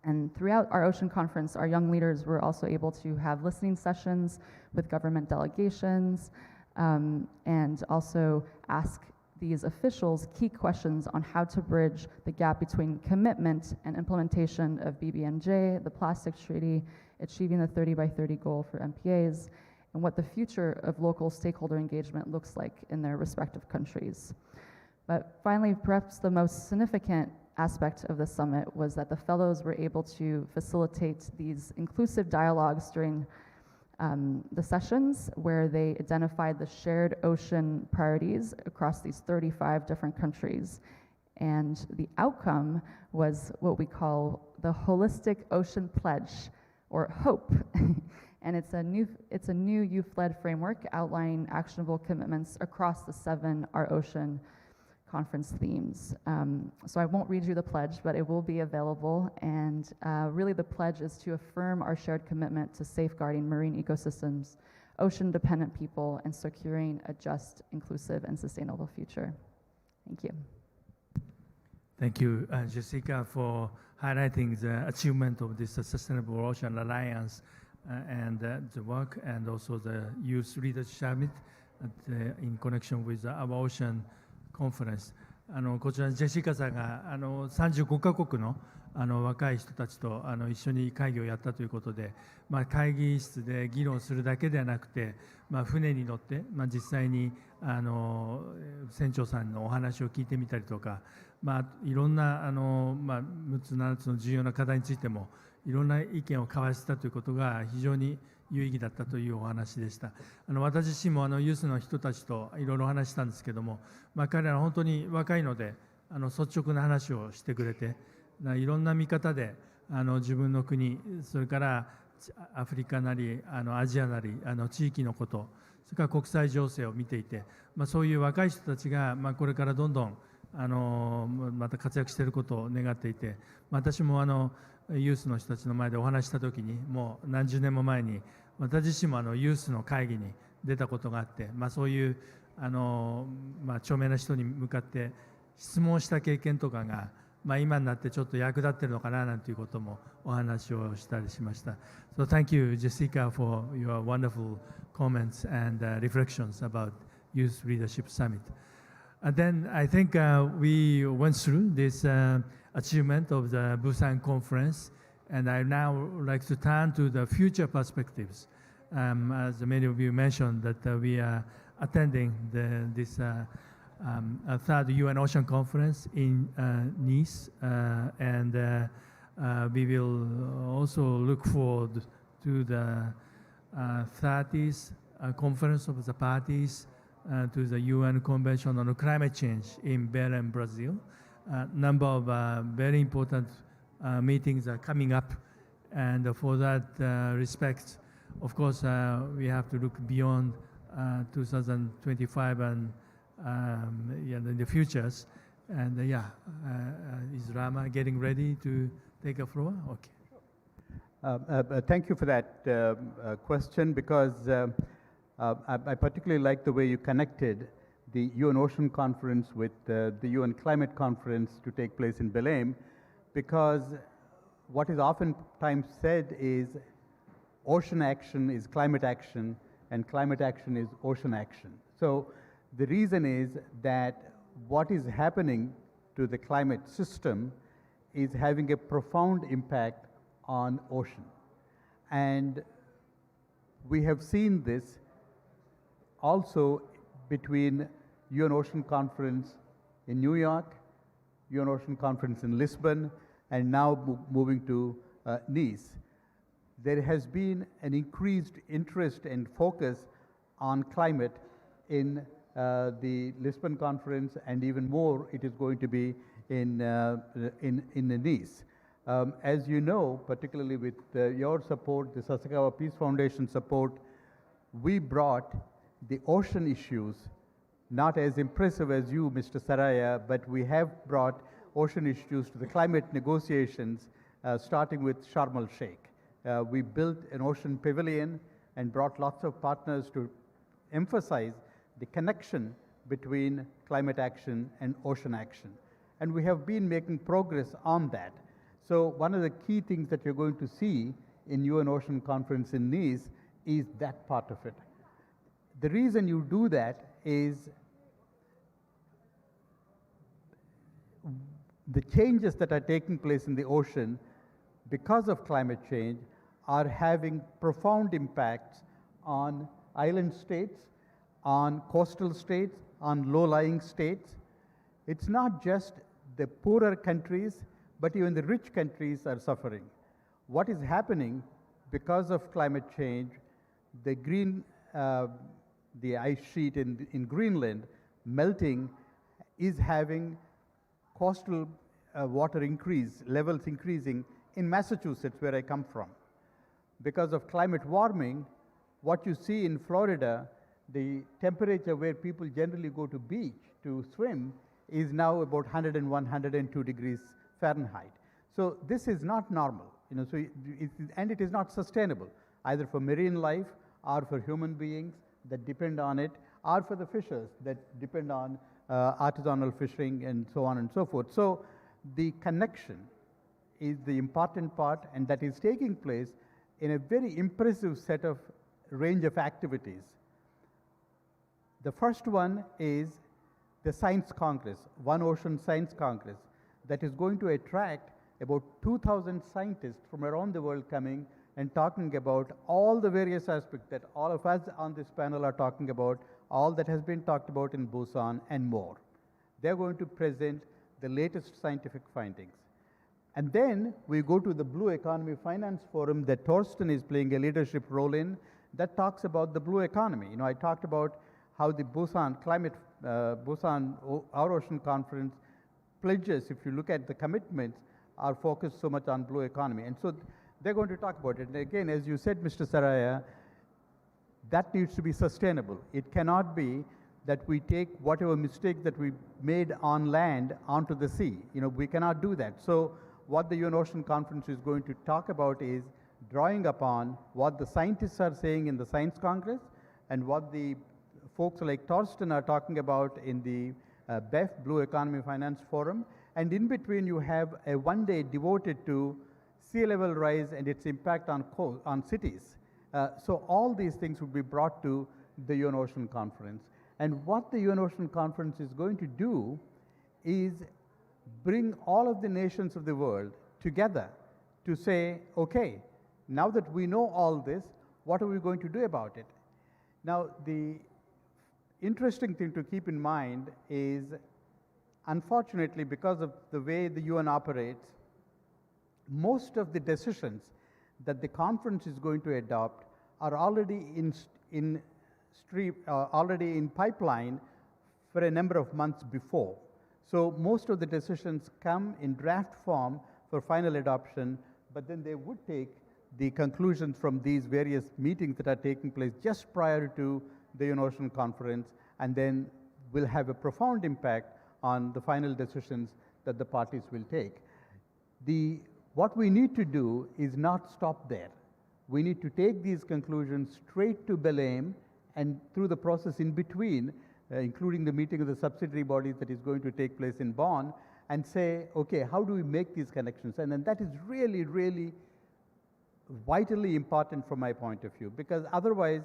And throughout our Ocean Conference, our young leaders were also able to have listening sessions with government delegations and also ask these officials key questions on how to bridge the gap between commitment and implementation of BBNJ, the Plastics Treaty, achieving the 30 by 30 goal for MPAs, and what the future of local stakeholder engagement looks like in their respective countries. But finally, perhaps the most significant aspect of the summit was that the fellows were able to facilitate these inclusive dialogues during the sessions where they identified the shared ocean priorities across these 35 different countries. And the outcome was what we call the Holistic Ocean Pledge, or HOPE. And it's a new youth-led framework outlining actionable commitments across the 7 Our Ocean Conference themes. So I won't read you the pledge, but it will be available. And really the pledge is to affirm our shared commitment to safeguarding marine ecosystems, ocean-dependent people, and securing a just, inclusive, and sustainable future. Thank you. Thank you, Jessica, for highlighting the achievement of this Sustainable Ocean Alliance and the work, and also the Youth Leadership Summit in connection with our Ocean Conference. こちらジェシカさんが35カ国の若い人たちと一緒に会議をやったということで、会議室で議論するだけではなくて、船に乗って、実際に船長さんのお話を聞いてみたりとか、いろんな6つ7つの重要な課題についてもいろんな意見を交わしたということが非常に有意義だったというお話でした。私自身もユースの人たちといろいろお話したんですけども、彼らは本当に若いので率直な話をしてくれて、いろんな見方で自分の国、それからアフリカなりアジアなり地域のこと、それから国際情勢を見ていて、そういう若い人たちがこれからどんどんまた活躍していることを願っていて、私もユースの人たちの前でお話したときに、もう何十年も前に私自身もユースの会議に出たことがあって、そういう著名な人に向かって質問した経験とかが、今になってちょっと役立っているのかななんていうこともお話をしたりしました。So thank you, Jessica, for your wonderful comments and reflections about Youth Leadership Summit. And then I think we went through this achievement of the Busan Conference, and I now would like to turn to the future perspectives. As many of you mentioned that we are attending this third UN Ocean Conference in Nice, and we will also look forward to the 30th Conference of the Parties to the UN Convention on Climate Change in Belém, Brazil. Number of very important meetings are coming up, and for that respect, of course, we have to look beyond 2025 and in the futures. And is Rama getting ready to take a floor? Okay. Thank you for that question, because I particularly like the way you connected the UN Ocean Conference with the UN Climate Conference to take place in Belém, because what is oftentimes said is ocean action is climate action and climate action is ocean action. So the reason is that what is happening to the climate system is having a profound impact on ocean. And we have seen this also between UN Ocean Conference in New York, UN Ocean Conference in Lisbon, and now moving to Nice. There has been an increased interest and focus on climate in the Lisbon Conference, and even more it is going to be in Nice. As you know, particularly with your support, the Sasakawa Peace Foundation support, we brought the ocean issues, not as impressive as you, Mr. Saraya, but we have brought ocean issues to the climate negotiations, starting with Sharm el-Sheikh. We built an ocean pavilion and brought lots of partners to emphasize the connection between climate action and ocean action. And we have been making progress on that. So one of the key things that you're going to see in UN Ocean Conference in Nice is that part of it. The reason you do that is the changes that are taking place in the ocean because of climate change are having profound impacts on island states, on coastal states, on low-lying states. It's not just the poorer countries, but even the rich countries are suffering. What is happening because of climate change, the ice sheet in Greenland melting is having coastal water levels increasing in Massachusetts, where I come from. Because of climate warming, what you see in Florida, the temperature where people generally go to beach to swim is now about 101, 102 degrees Fahrenheit. So this is not normal, and it is not sustainable, either for marine life or for human beings that depend on it, or for the fishers that depend on artisanal fishing and so on and so forth. So the connection is the important part, and that is taking place in a very impressive range of activities. The first one is the Science Congress, One Ocean Science Congress, that is going to attract about 2,000 scientists from around the world coming and talking about all the various aspects that all of us on this panel are talking about, all that has been talked about in Busan and more. They're going to present the latest scientific findings. And then we go to the Blue Economy Finance Forum that Torsten is playing a leadership role in, that talks about the blue economy. I talked about how the Busan Our Ocean Conference pledges, if you look at the commitments, are focused so much on blue economy. And so they're going to talk about it. And again, as you said, Mr. Saraya, that needs to be sustainable. It cannot be that we take whatever mistakes that we made on land onto the sea. We cannot do that. So what the UN Ocean Conference is going to talk about is drawing upon what the scientists are saying in the Science Congress and what the folks like Torsten are talking about in the BEF, Blue Economy Finance Forum. And in between, you have a one-day devoted to sea level rise and its impact on cities. So all these things will be brought to the UN Ocean Conference. And what the UN Ocean Conference is going to do is bring all of the nations of the world together to say, okay, now that we know all this, what are we going to do about it? Now, the interesting thing to keep in mind is, unfortunately, because of the way the UN operates, most of the decisions that the conference is going to adopt are already in pipeline for a number of months before. So most of the decisions come in draft form for final adoption, but then they would take the conclusions from these various meetings that are taking place just prior to the UN Ocean Conference, and then will have a profound impact on the final decisions that the parties will take. what we need to do is not stop there. We need to take these conclusions straight to Belém and through the process in between, including the meeting of the subsidiary bodies that is going to take place in Bonn, and say, okay, how do we make these connections? And then that is really, really vitally important from my point of view, because otherwise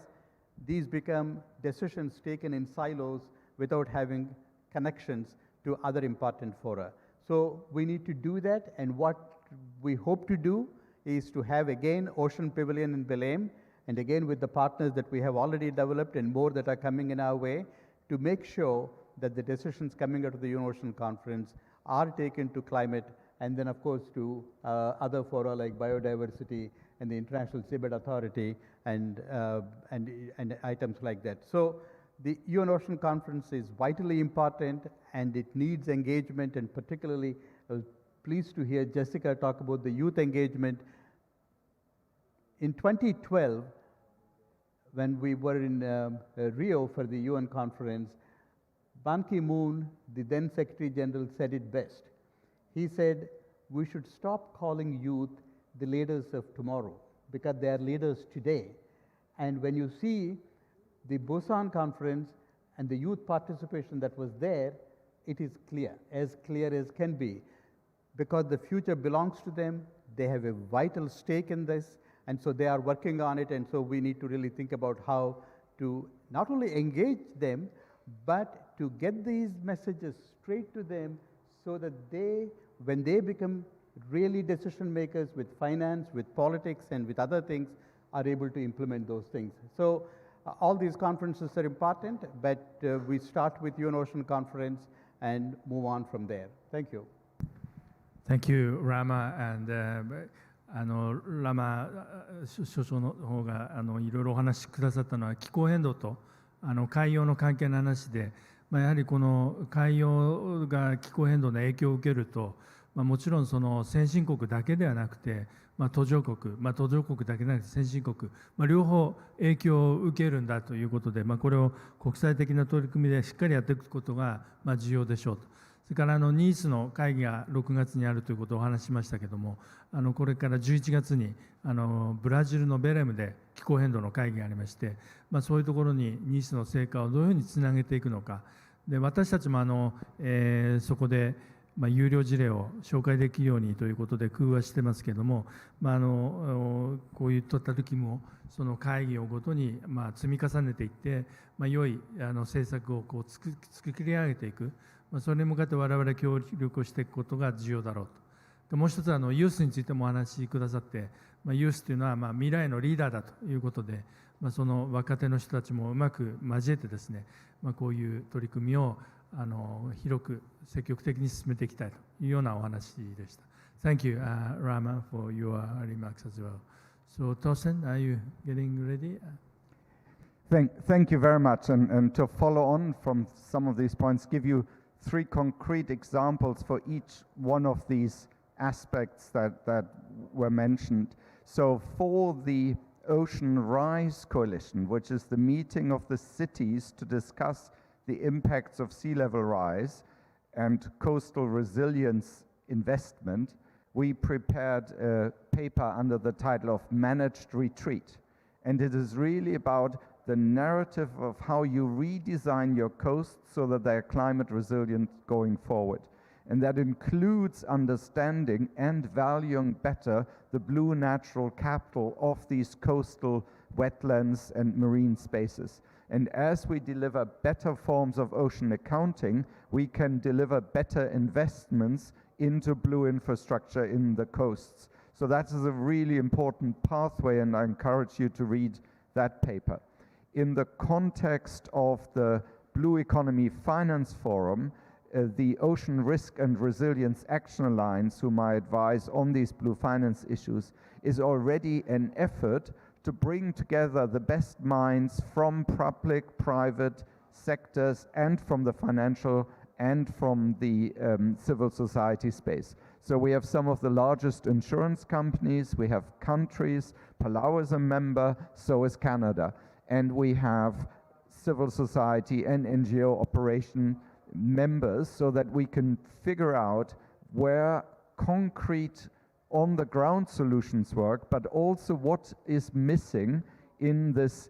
these become decisions taken in silos without having connections to other important fora. So we need to do that, and what we hope to do is to have again Ocean Pavilion in Belém, and again with the partners that we have already developed and more that are coming in our way, to make sure that the decisions coming out of the UN Ocean Conference are taken to climate, and then of course to other fora like biodiversity and the International Seabed Authority and items like that. So the UN Ocean Conference is vitally important, and it needs engagement, and particularly I was pleased to hear Jessica talk about the youth engagement. In 2012, when we were in Rio for the UN conference, Ban Ki-moon, the then Secretary General, said it best. He said, we should stop calling youth the leaders of tomorrow, because they are leaders today. And when you see the Busan conference and the youth participation that was there, it is clear as can be, because the future belongs to them. They have a vital stake in this, and so they are working on it, and so we need to really think about how to not only engage them, but to get these messages straight to them so that they, when they become really decision makers with finance, with politics, and with other things, are able to implement those things. So all these conferences are important, but we start with UN Ocean Conference and move on from there. Thank you. Thank you, Rama. And ラマ所長の方がいろいろお話しくださったのは気候変動と海洋の関係の話で、やはりこの海洋が気候変動の影響を受けると、もちろんその先進国だけではなくて、途上国だけでなくて先進国、両方影響を受けるんだということで、これを国際的な取り組みでしっかりやっていくことが重要でしょうと。それからニースの会議が6月にあるということをお話ししましたけれども、これから11月にブラジルのベレムで気候変動の会議がありまして、そういうところにニースの成果をどういうふうにつなげていくのか、で私たちもそこで有料事例を紹介できるようにということで工夫はしてますけれども、こういった時もその会議をごとに積み重ねていって、良い政策を作り上げていく、それに向かって我々協力をしていくことが重要だろうと。もう一つユースについてもお話しくださって、ユースというのは未来のリーダーだということで、その若手の人たちもうまく交えてですね、こういう取り組みを広く積極的に進めていきたいというようなお話でした。Thank you, Rama, for your remarks as well. So, Tosen, are you getting ready? Thank you very much. And to follow on from some of these points, give you 3 concrete examples for each one of these aspects that were mentioned. So for the Ocean Rise Coalition, which is the meeting of the cities to discuss the impacts of sea level rise and coastal resilience investment, we prepared a paper under the title of Managed Retreat. And it is really about the narrative of how you redesign your coasts so that they are climate resilient going forward. And that includes understanding and valuing better the blue natural capital of these coastal wetlands and marine spaces. And as we deliver better forms of ocean accounting, we can deliver better investments into blue infrastructure in the coasts. So that is a really important pathway, and I encourage you to read that paper. In the context of the Blue Economy Finance Forum, the Ocean Risk and Resilience Action Alliance, whom I advise on these blue finance issues, is already an effort to bring together the best minds from public, private sectors and from the financial and from the civil society space. So we have some of the largest insurance companies, we have countries, Palau is a member, so is Canada. And we have civil society and NGO operation members so that we can figure out where concrete on the ground solutions work, but also what is missing in this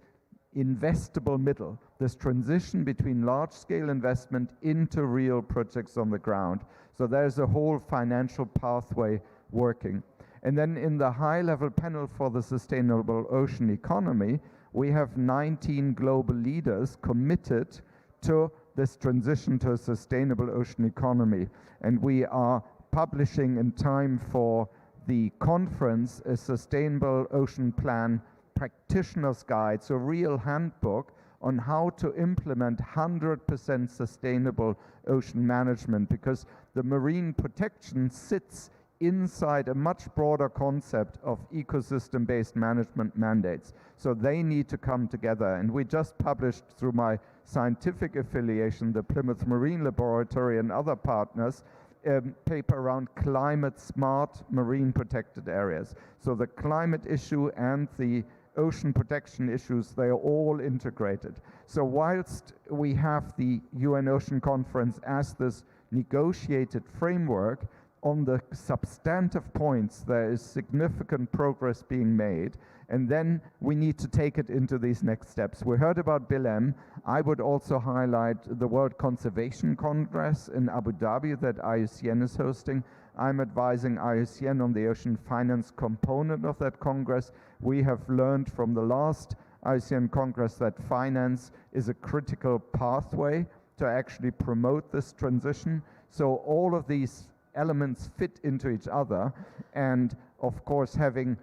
investable middle, this transition between large-scale investment into real projects on the ground. So there's a whole financial pathway working. And then in the high-level panel for the sustainable ocean economy, we have 19 global leaders committed to this transition to a sustainable ocean economy. And we are publishing in time for the conference a sustainable ocean plan practitioner's guide, so a real handbook on how to implement 100% sustainable ocean management, because the marine protection sits inside a much broader concept of ecosystem-based management mandates. So they need to come together. And we just published through my scientific affiliation, the Plymouth Marine Laboratory and other partners, a paper around climate-smart marine protected areas. So the climate issue and the ocean protection issues, they are all integrated. So whilst we have the UN Ocean Conference as this negotiated framework, on the substantive points there is significant progress being made, and then we need to take it into these next steps. We heard about BILEM. I would also highlight the World Conservation Congress in Abu Dhabi that IUCN is hosting. I'm advising IUCN on the ocean finance component of that Congress. We have learned from the last IUCN Congress that finance is a critical pathway to actually promote this transition. So all of these elements fit into each other, and of course having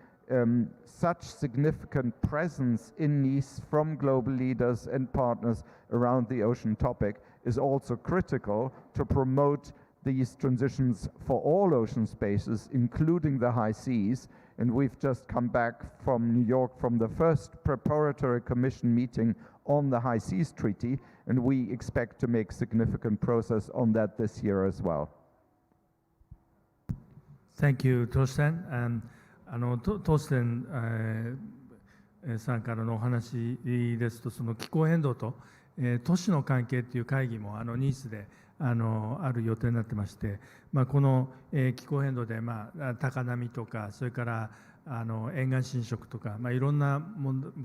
such significant presence in Nice from global leaders and partners around the ocean topic is also critical to promote these transitions for all ocean spaces, including the high seas. And we've just come back from New York from the first preparatory commission meeting on the High Seas Treaty, and we expect to make significant progress on that this year as well. Thank you, Torsten. トーステン、さんからのお話ですと、その気候変動と、都市の関係という会議もニースである予定になってまして、この、気候変動で、高波とか、それから沿岸侵食とか、いろんな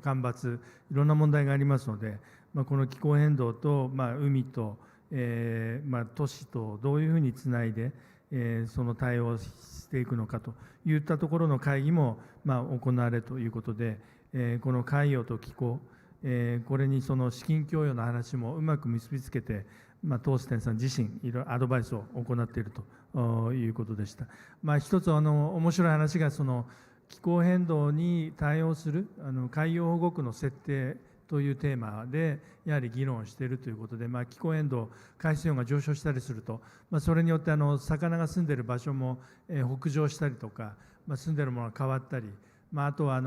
干ばつ、いろんな問題がありますので、この気候変動と、海と、都市とどういうふうにつないで、その対応していくのかといったところの会議も行われるということで、この海洋と気候、これにその資金供与の話もうまく結びつけて、トーステンさん自身いろいろアドバイスを行っているということでした。一つ面白い話が、その気候変動に対応する海洋保護区の設定というテーマでやはり議論しているということで、気候変動、海水温が上昇したりすると、それによって魚が住んでいる場所も北上したりとか、住んでいるものが変わったり、あとは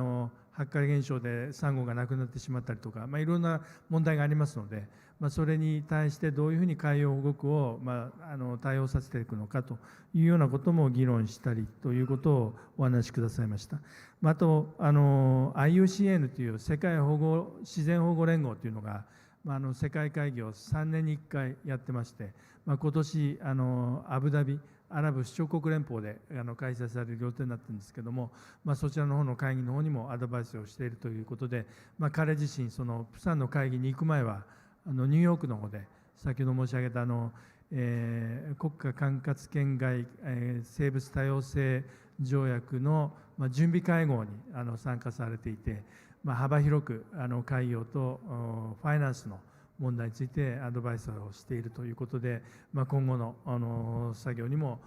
白海現象でサンゴがなくなってしまったりとか、いろんな問題がありますので、それに対してどういうふうに海洋保護区を対応させていくのかというようなことも議論したりということをお話しくださいました。あとIUCN という世界自然保護連合というのが世界会議を3年に1回やってまして、今年アブダビアラブ首長国連邦で開催される予定になっているんですけども、そちらの方の会議の方にもアドバイスをしているということで、彼自身そのプサンの会議に行く前はニューヨークの方で先ほど申し上げた国家管轄圏外、生物多様性条約の準備会合に参加されていて、幅広く海洋とファイナンスの問題についてアドバイスをしているということで、今後の作業にも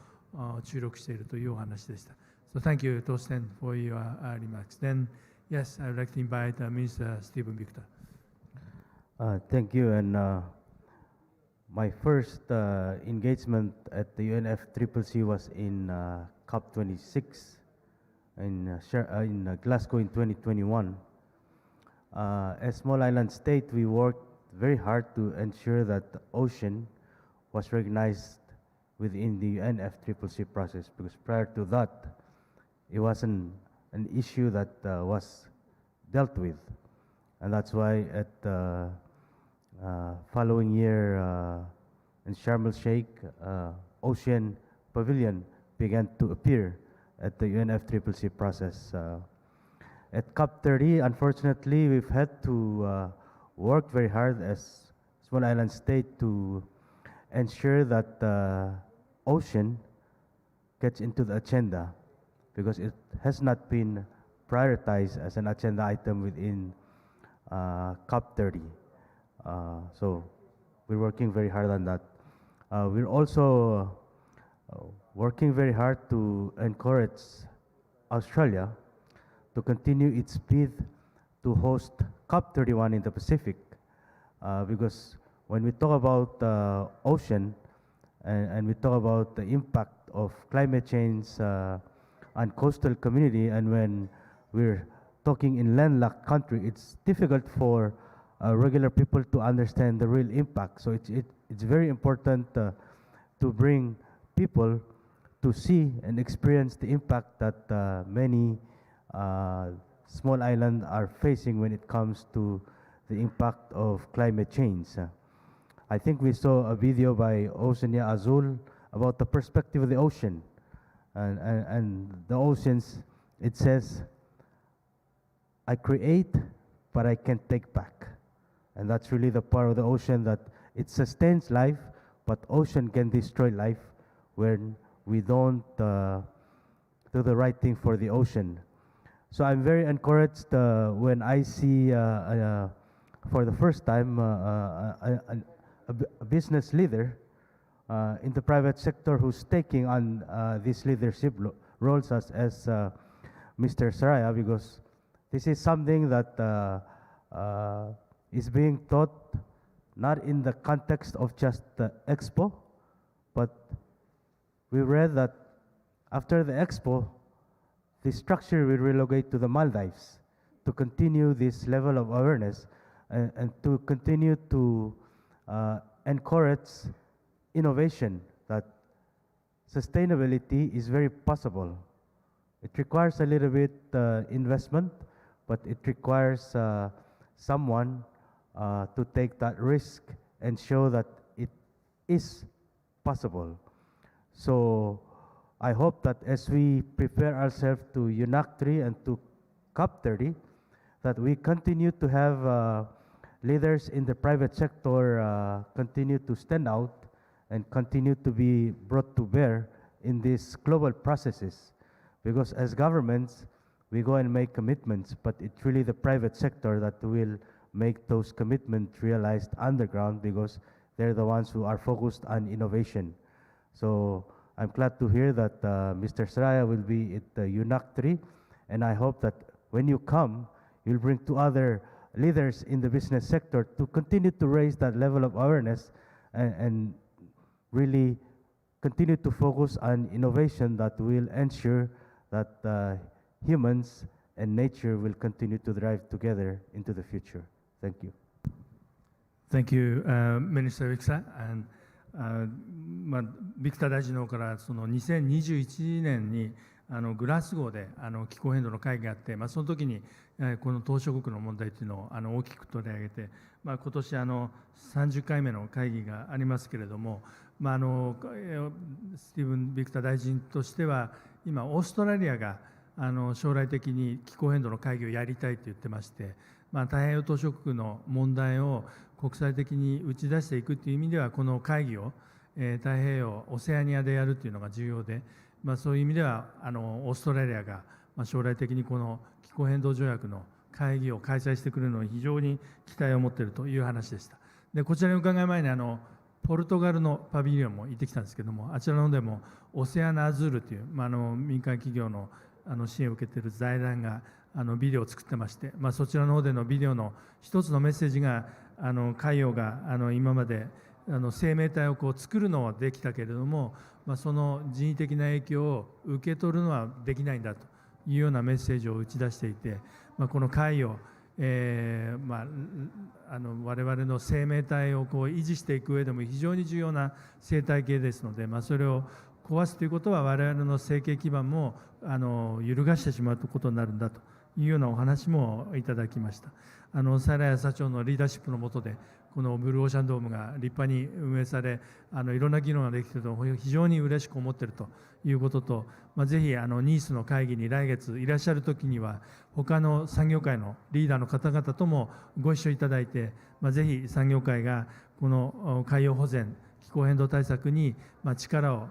注力しているというお話でした。So thank you, Torsten, for your remarks. Then, yes, I would like to invite Minister Stephen Victor. Thank you. And my first engagement at the UNFCCC was in COP26 in Glasgow in 2021. As small island state, we worked very hard to ensure that the ocean was recognized within the UNFCCC process, because prior to that, it wasn't an issue that was dealt with. And that's why at the following year in Sharm el Sheikh, Ocean Pavilion began to appear at the UNFCCC process. At COP30, unfortunately, we've had to work very hard as small island state to ensure that the ocean gets into the agenda, because it has not been prioritized as an agenda item within COP30. So we're working very hard on that. We're also working very hard to encourage Australia to continue its bid to host COP31 in the Pacific, because when we talk about ocean and we talk about the impact of climate change on coastal community, and when we're talking in landlocked country, it's difficult for regular people to understand the real impact. So it's very important to bring people to see and experience the impact that many small islands are facing when it comes to the impact of climate change. I think we saw a video by Oceania Azul about the perspective of the ocean. And the oceans, it says, I create, but I can't take back. And that's really the part of the ocean, that it sustains life, but ocean can destroy life when we don't do the right thing for the ocean. So I'm very encouraged when I see for the first time a business leader in the private sector who's taking on these leadership roles as Mr. Saraya, because this is something that is being taught not in the context of just the expo, but we read that after the expo, the structure will relocate to the Maldives to continue this level of awareness and to continue to encourage innovation, that sustainability is very possible. It requires a little bit investment, but it requires someone to take that risk and show that it is possible. So I hope that as we prepare ourselves to UNAC3 and to COP30, that we continue to have leaders in the private sector continue to stand out and continue to be brought to bear in these global processes. Because as governments, we go and make commitments, but it's really the private sector that will make those commitments realized underground, because they're the ones who are focused on innovation. So I'm glad to hear that Mr. Saraya will be at the UNAC3, and I hope that when you come, you'll bring two other leaders in the business sector to continue to raise that level of awareness and really continue to focus on innovation that will ensure that humans and nature will continue to drive together into the future. Thank you. Thank you, Minister Victor. And ビクター大臣の方からその2021年にグラスゴーで気候変動の会議があって、その時にこの島しょ国の問題というのを大きく取り上げて、今年30回目の会議がありますけれども、スティーブン・ビクター大臣としては今オーストラリアが将来的に気候変動の会議をやりたいと言ってまして、太平洋島しょ国の問題を国際的に打ち出していくという意味では、この会議を太平洋オセアニアでやるというのが重要で、そういう意味ではオーストラリアが将来的にこの気候変動条約の会議を開催してくれるのを非常に期待を持っているという話でした。でこちらに伺う前にポルトガルのパビリオンも行ってきたんですけども、あちらの方でもオセアナアズールという、民間企業の支援を受けている財団がビデオを作ってまして、そちらの方でのビデオの一つのメッセージが海洋が今まで生命体を作るのはできたけれども、その人為的な影響を受け取るのはできないんだというようなメッセージを打ち出していて、この海洋、我々の生命体を維持していく上でも非常に重要な生態系ですので、それを壊すということは我々の生計基盤も揺るがしてしまうことになるんだというようなお話もいただきました。サイラヤ社長のリーダーシップの下で、このブルーオーシャンドームが立派に運営され、いろんな議論ができていると非常に嬉しく思っているということと、ぜひニースの会議に来月いらっしゃるときには、他の産業界のリーダーの方々ともご一緒いただいて、ぜひ産業界がこの海洋保全、気候変動対策に力を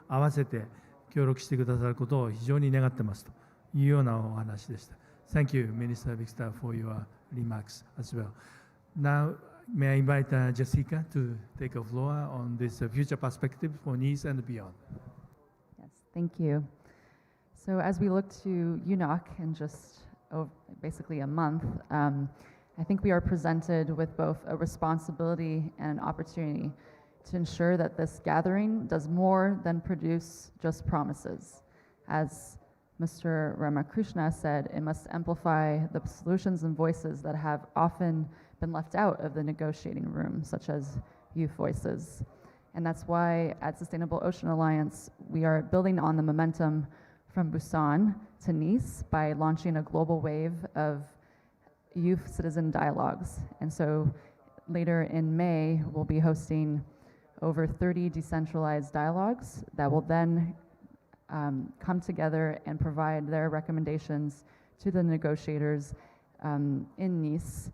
合わせて協力してくださることを非常に願ってますというようなお話でした。Thank you, Minister Victor, for your remarks as well. Now, may I invite Jessica to take a floor on this future perspective for NIS and beyond. Yes, thank you. So as we look to UNOC in just basically a month, I think we are presented with both a responsibility and an opportunity to ensure that this gathering does more than produce just promises. As Mr. Ramakrishna said, it must amplify the solutions and voices that have often been left out of the negotiating room, such as youth voices. And that's why at Sustainable Ocean Alliance, we are building on the momentum from Busan to Nice by launching a global wave of youth citizen dialogues. And so later in May, we'll be hosting over 30 decentralized dialogues that will then come together and provide their recommendations to the negotiators in Nice.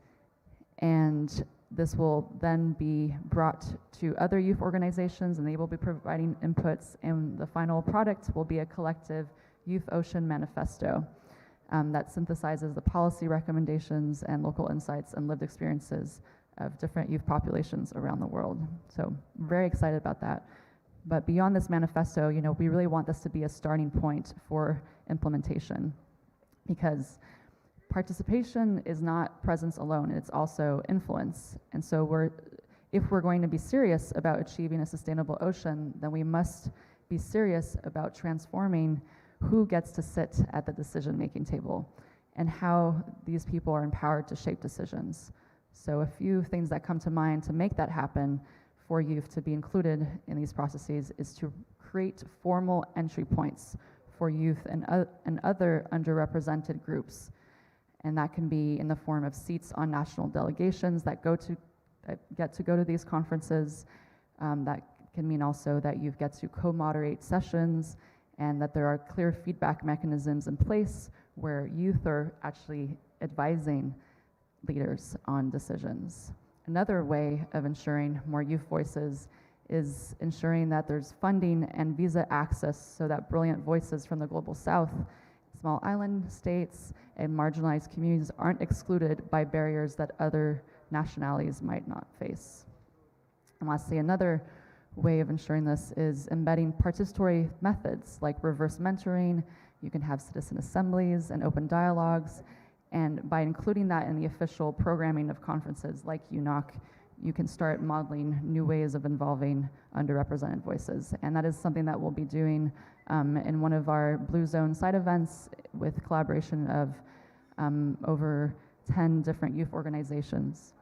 And this will then be brought to other youth organizations, and they will be providing inputs, and the final product will be a collective Youth Ocean Manifesto that synthesizes the policy recommendations and local insights and lived experiences of different youth populations around the world. So I'm very excited about that. But beyond this manifesto, we really want this to be a starting point for implementation, because participation is not presence alone, it's also influence. And so if we're going to be serious about achieving a sustainable ocean, then we must be serious about transforming who gets to sit at the decision-making table and how these people are empowered to shape decisions. So a few things that come to mind to make that happen for youth to be included in these processes is to create formal entry points for youth and other underrepresented groups. And that can be in the form of seats on national delegations that get to go to these conferences. That can mean also that youth get to co-moderate sessions, and that there are clear feedback mechanisms in place where youth are actually advising leaders on decisions. Another way of ensuring more youth voices is ensuring that there's funding and visa access so that brilliant voices from the Global South, small island states, and marginalized communities aren't excluded by barriers that other nationalities might not face. And lastly, another way of ensuring this is embedding participatory methods like reverse mentoring. You can have citizen assemblies and open dialogues. And by including that in the official programming of conferences like UNOC, you can start modeling new ways of involving underrepresented voices. And that is something that we'll be doing in one of our Blue Zone side events with collaboration of over 10 different youth organizations.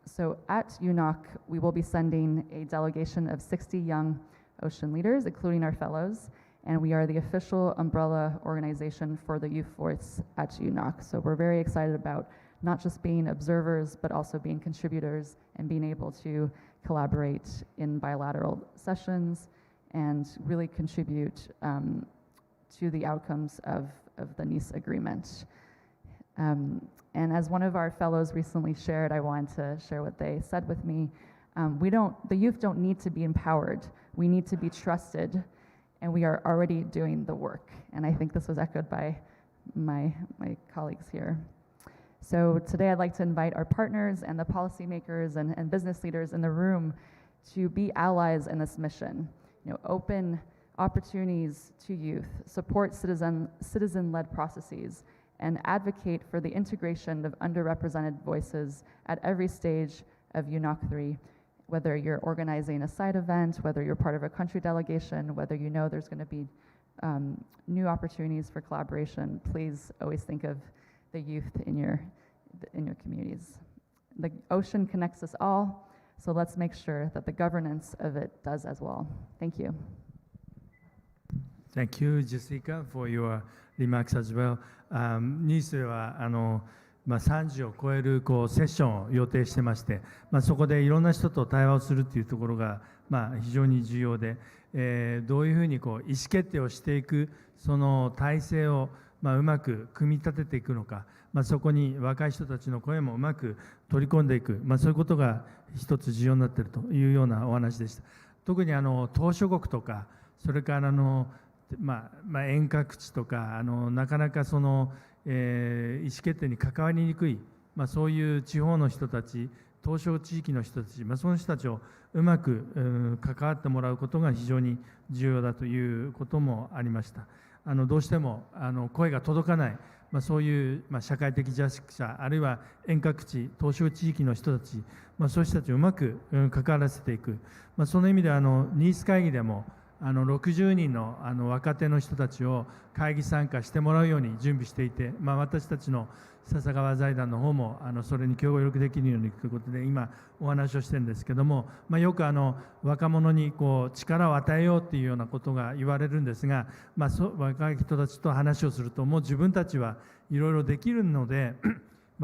So at UNOC, we will be sending a delegation of 60 young ocean leaders, including our fellows, and we are the official umbrella organization for the youth voice at UNOC. So we're very excited about not just being observers, but also being contributors and being able to collaborate in bilateral sessions and really contribute to the outcomes of the Nice agreement. And as one of our fellows recently shared, I wanted to share what they said with me. The youth don't need to be empowered. We need to be trusted, and we are already doing the work. And I think this was echoed by my colleagues here. So today I'd like to invite our partners and the policymakers and business leaders in the room to be allies in this mission. Open opportunities to youth, support citizen-led processes, and advocate for the integration of underrepresented voices at every stage of UNOC 3, whether you're organizing a side event, whether you're part of a country delegation, whether there's going to be new opportunities for collaboration. Please always think of the youth in your communities. The ocean connects us all, so let's make sure that the governance of it does as well. Thank you. Thank you, Jessica, for your remarks as well. ニースでは30を超えるセッションを予定してまして、そこでいろんな人と対話をするというところが非常に重要で、どういうふうに意思決定をしていくその体制をうまく組み立てていくのか、そこに若い人たちの声もうまく取り込んでいく、そういうことが一つ重要になっているというようなお話でした。特に島諸国とか、それから遠隔地とかなかなかその、意思決定に関わりにくい、そういう地方の人たち、島しょ地域の人たち、その人たちをうまく関わってもらうことが非常に重要だということもありました。どうしても声が届かない、そういう社会的弱者、あるいは遠隔地、島しょ地域の人たち、そういう人たちをうまく関わらせていく、その意味ではニース会議でも60人の若手の人たちを会議参加してもらうように準備していて、私たちの笹川財団の方もそれに協力できるようにということで今お話をしてるんですけども、よく若者に力を与えようっていうようなことが言われるんですが、若い人たちと話をするともう自分たちはいろいろできるので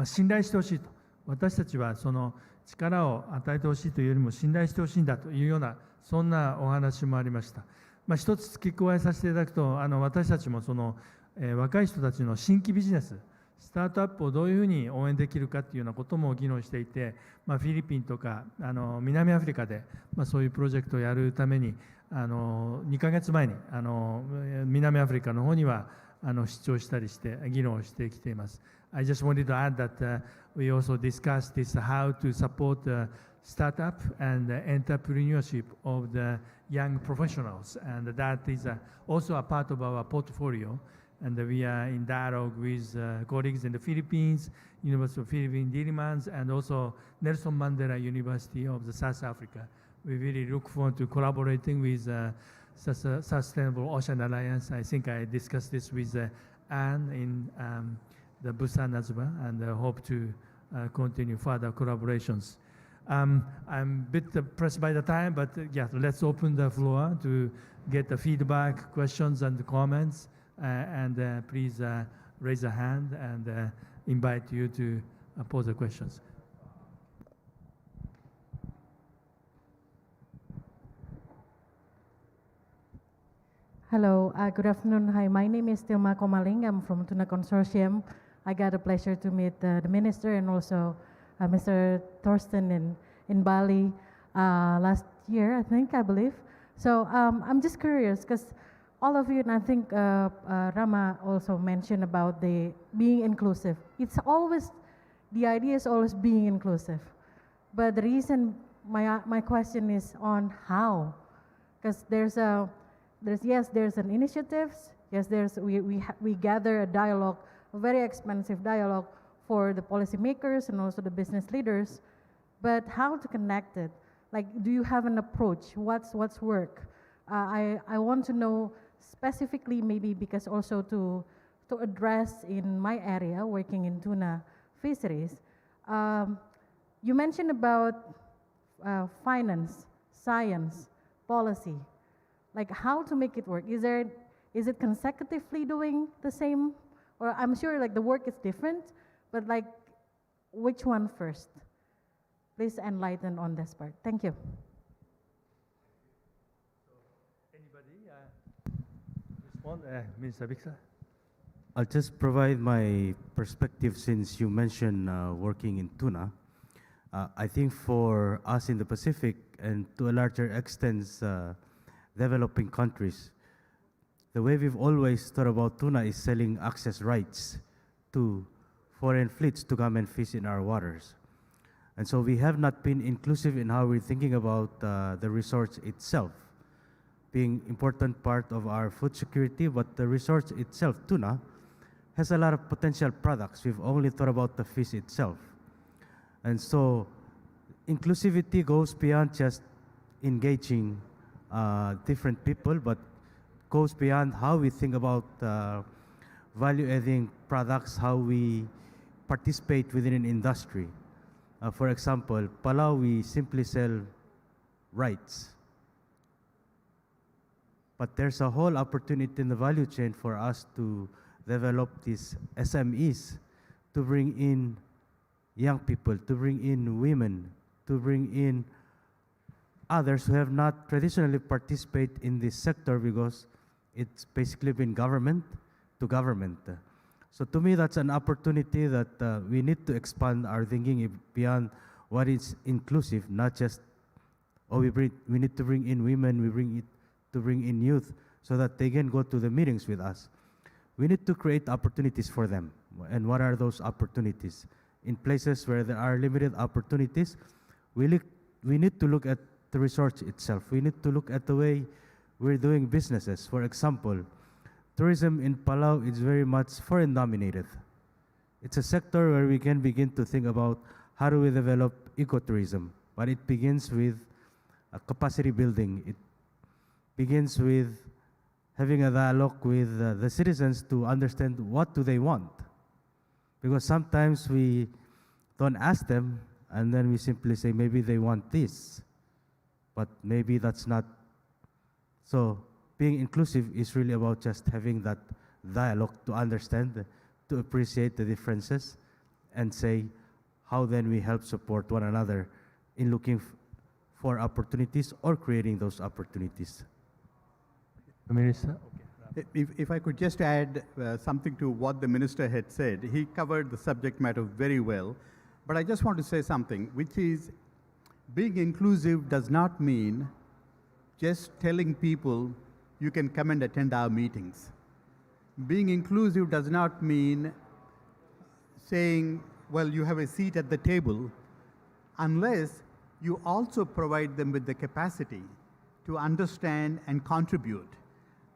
信頼してほしいと、私たちはその力を与えてほしいというよりも信頼してほしいんだというようなそんなお話もありました。一つ付け加えさせていただくと、私たちもその、若い人たちの新規ビジネス、スタートアップをどういうふうに応援できるかというようなことも議論していて、フィリピンとか南アフリカで、そういうプロジェクトをやるために2ヶ月前に南アフリカの方には出張したりして議論をしてきています。I just wanted to add that we also discussed this how to support the startup and the entrepreneurship of the young professionals, and that is also a part of our portfolio. And we are in dialogue with colleagues in the Philippines, University of Philippines, Diliman's, and also Nelson Mandela University of the South Africa. We really look forward to collaborating with Sustainable Ocean Alliance. I think I discussed this with Anne in the Busan as well, and hope to continue further collaborations. I'm a bit pressed by the time, but yeah, let's open the floor to get the feedback, questions, and comments. And please raise a hand and invite you to pose the questions. Hello, good afternoon. Hi, my name is Tilma Komaling. I'm from Tuna Consortium. I got a pleasure to meet the minister and also Mr. Thorsten in Bali last year, I believe. So I'm just curious because all of you, and I think Rama also mentioned about the being inclusive. It's always, the idea is always being inclusive. But the reason, my question is on how. Because there's an initiatives, yes, we gather a dialogue, a very expensive dialogue for the policymakers and also the business leaders, but how to connect it? Like, do you have an approach? What's work? I want to know specifically, maybe because also to address in my area, working in tuna fisheries, you mentioned about finance, science, policy, like how to make it work. Is it consecutively doing the same? Or I'm sure like the work is different, but like which one first? Please enlighten on this part. Thank you. Minister Biksa. I'll just provide my perspective since you mentioned working in tuna. I think for us in the Pacific and to a larger extent developing countries, the way we've always thought about tuna is selling access rights to foreign fleets to come and fish in our waters. And so we have not been inclusive in how we're thinking about the resource itself being important part of our food security, but the resource itself, tuna, has a lot of potential products. We've only thought about the fish itself. And so inclusivity goes beyond just engaging different people, but goes beyond how we think about value-adding products, how we participate within an industry. For example, Palau, we simply sell rights. But there's a whole opportunity in the value chain for us to develop these SMEs to bring in young people, to bring in women, to bring in others who have not traditionally participated in this sector because it's basically been government to government. So to me, that's an opportunity that we need to expand our thinking beyond what is inclusive, not just, oh, we need to bring in women, to bring in youth so that they can go to the meetings with us. We need to create opportunities for them. And what are those opportunities? In places where there are limited opportunities, we need to look at the resource itself. We need to look at the way we're doing businesses. For example, tourism in Palau is very much foreign dominated. It's a sector where we can begin to think about how do we develop ecotourism. But it begins with capacity building. It begins with having a dialogue with the citizens to understand what do they want. Because sometimes we don't ask them and then we simply say maybe they want this, but maybe that's not. So being inclusive is really about just having that dialogue to understand, to appreciate the differences, and say how then we help support one another in looking for opportunities or creating those opportunities. Minister? If I could just add something to what the minister had said, he covered the subject matter very well. But I just want to say something, which is being inclusive does not mean just telling people you can come and attend our meetings. Being inclusive does not mean saying, well, you have a seat at the table, unless you also provide them with the capacity to understand and contribute.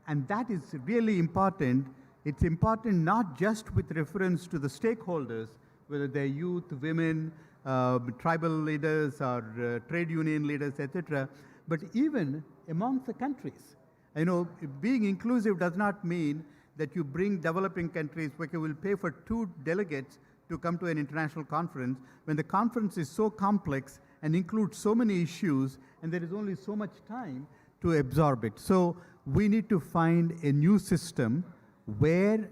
And that is really important. It's important not just with reference to the stakeholders, whether they're youth, women, tribal leaders, or trade union leaders, etc., but even amongst the countries. You know, being inclusive does not mean that you bring developing countries, okay, we'll pay for 2 delegates to come to an international conference, when the conference is so complex and includes so many issues, and there is only so much time to absorb it. So we need to find a new system where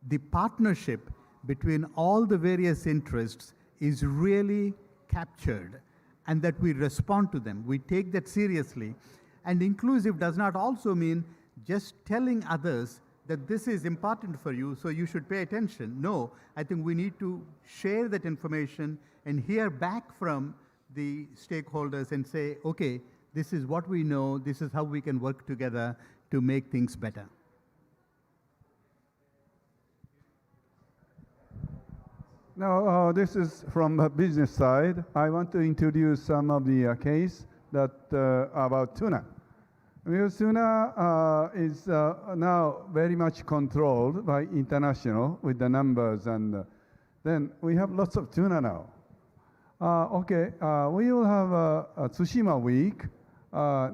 the partnership between all the various interests is really captured, and that we respond to them. We take that seriously. And inclusive does not also mean just telling others that this is important for you, so you should pay attention. No, I think we need to share that information and hear back from the stakeholders and say, okay, this is what we know, this is how we can work together to make things better. Now, this is from the business side. I want to introduce some of the case that about tuna. Because tuna is now very much controlled by international with the numbers, and then we have lots of tuna now. We will have a Tsushima week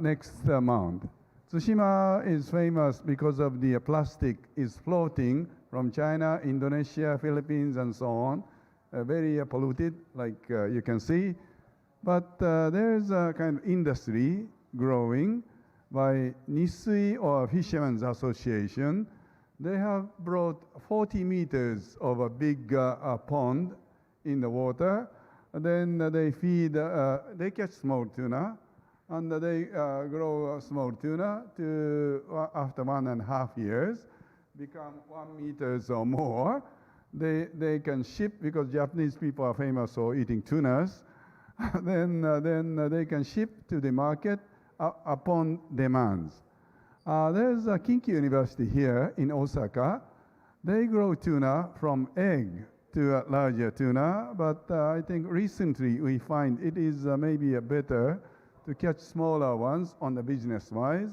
next month. Tsushima is famous because of the plastic is floating from China, Indonesia, Philippines, and so on. Very polluted, like you can see. But there is a kind of industry growing by Nisui, or Fishermen's Association. They have brought 40 meters of a big pond in the water. And then they feed, they catch small tuna, and they grow small tuna to, after 1.5 years, become 1 meters or more. They can ship, because Japanese people are famous for eating tunas. then they can ship to the market upon demands. There's a Kinki University here in Osaka. They grow tuna from egg to a larger tuna, but I think recently we find it is maybe better to catch smaller ones on the business-wise.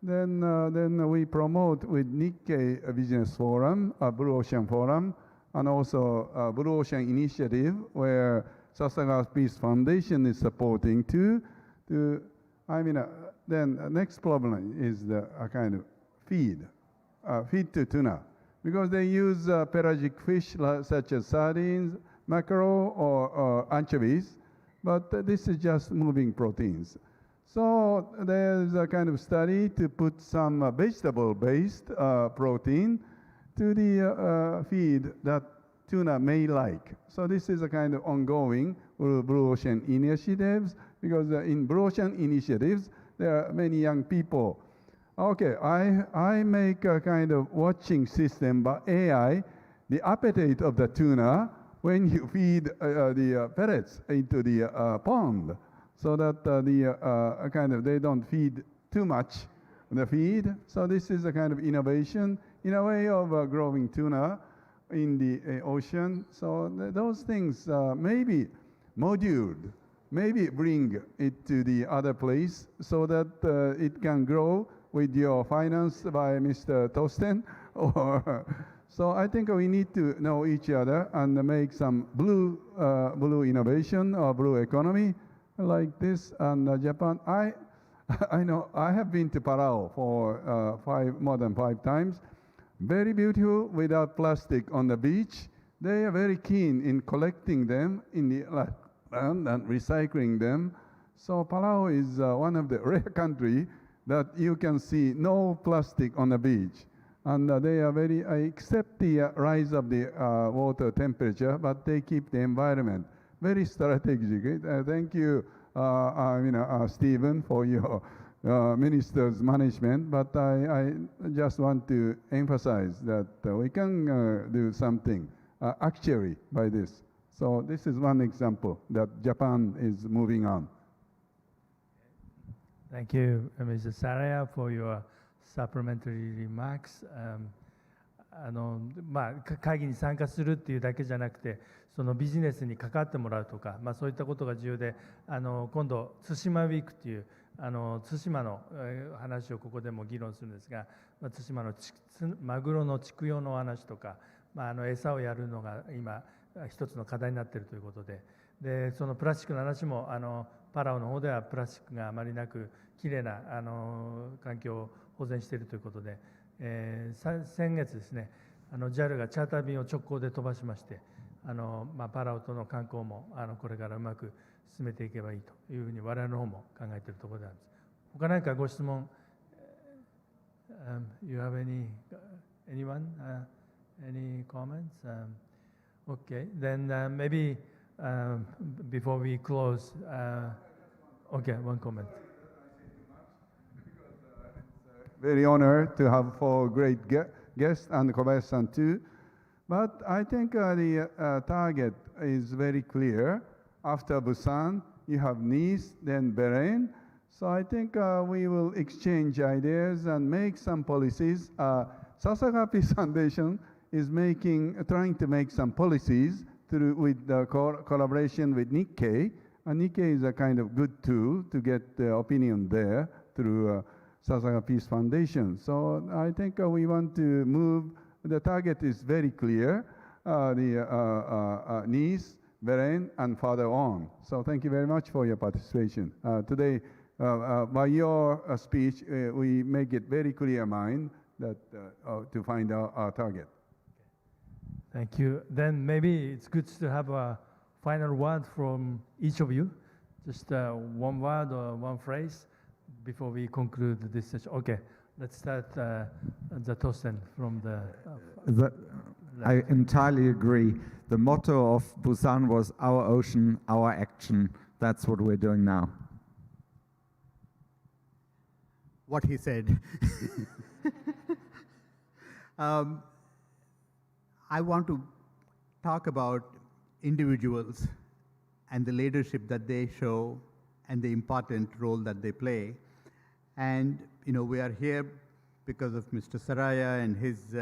Then we promote with Nikkei Business Forum, Blue Ocean Forum, and also Blue Ocean Initiative, where Sasagawa Peace Foundation is supporting too. Then the next problem is the kind of feed to tuna, because they use pelagic fish such as sardines, mackerel, or anchovies, but this is just moving proteins. So there's a kind of study to put some vegetable-based protein to the feed that tuna may like. So this is a kind of ongoing Blue Ocean initiatives, because in Blue Ocean initiatives, there are many young people. Okay, I make a kind of watching system by AI, the appetite of the tuna when you feed the pellets into the pond, so that they don't feed too much the feed. So this is a kind of innovation in a way of growing tuna in the ocean. So those things may be moduled, maybe bring it to the other place so that it can grow with your finance by Mr. Tosten. So I think we need to know each other and make some blue innovation or blue economy like this. And Japan, I know I have been to Palau for more than 5 times. Very beautiful without plastic on the beach. They are very keen in collecting them in the land and recycling them. So Palau is one of the rare countries that you can see no plastic on the beach. And they are very, accept the rise of the water temperature, but they keep the environment very strategic. Thank you, Stephen, for your minister's management. But I just want to emphasize that we can do something actually by this. So this is one example that Japan is moving on. Thank you, Mr. Saraya, for your supplementary remarks. 会議に参加するっていうだけじゃなくて、そのビジネスに関わってもらうとか、そういったことが重要で、今度対馬ウィークっていう対馬の話をここでも議論するんですが、対馬のマグロの畜養の話とか、餌をやるのが今一つの課題になっているということで、そのプラスチックの話もパラオの方ではプラスチックがあまりなくきれいな環境を保全しているということで、先月ですね、JAL がチャーター便を直行で飛ばしまして、パラオとの観光もこれからうまく進めていけばいいというふうに我々の方も考えているところであります。他何かご質問、You have anyone? Any comments? Okay, then maybe before we close, okay, one comment. Very honored to have 4 great guests and Kobayashi-san too. But I think the target is very clear. After Busan, you have Nice, then Bahrain. So I think we will exchange ideas and make some policies. Sasaka Peace Foundation is trying to make some policies with the collaboration with Nikkei. And Nikkei is a kind of good tool to get the opinion there through Sasaka Peace Foundation. So I think we want to move, the target is very clear, Nice, Bahrain, and further on. So thank you very much for your participation. Today, by your speech, we make it very clear mind that to find our target. Thank you. Then maybe it's good to have a final word from each of you. Just one word or one phrase before we conclude this session. Okay, let's start the Tosten from the... I entirely agree. The motto of Busan was our ocean, our action. That's what we're doing now. What he said. I want to talk about individuals and the leadership that they show and the important role that they play. And, we are here because of Mr. Saraya and his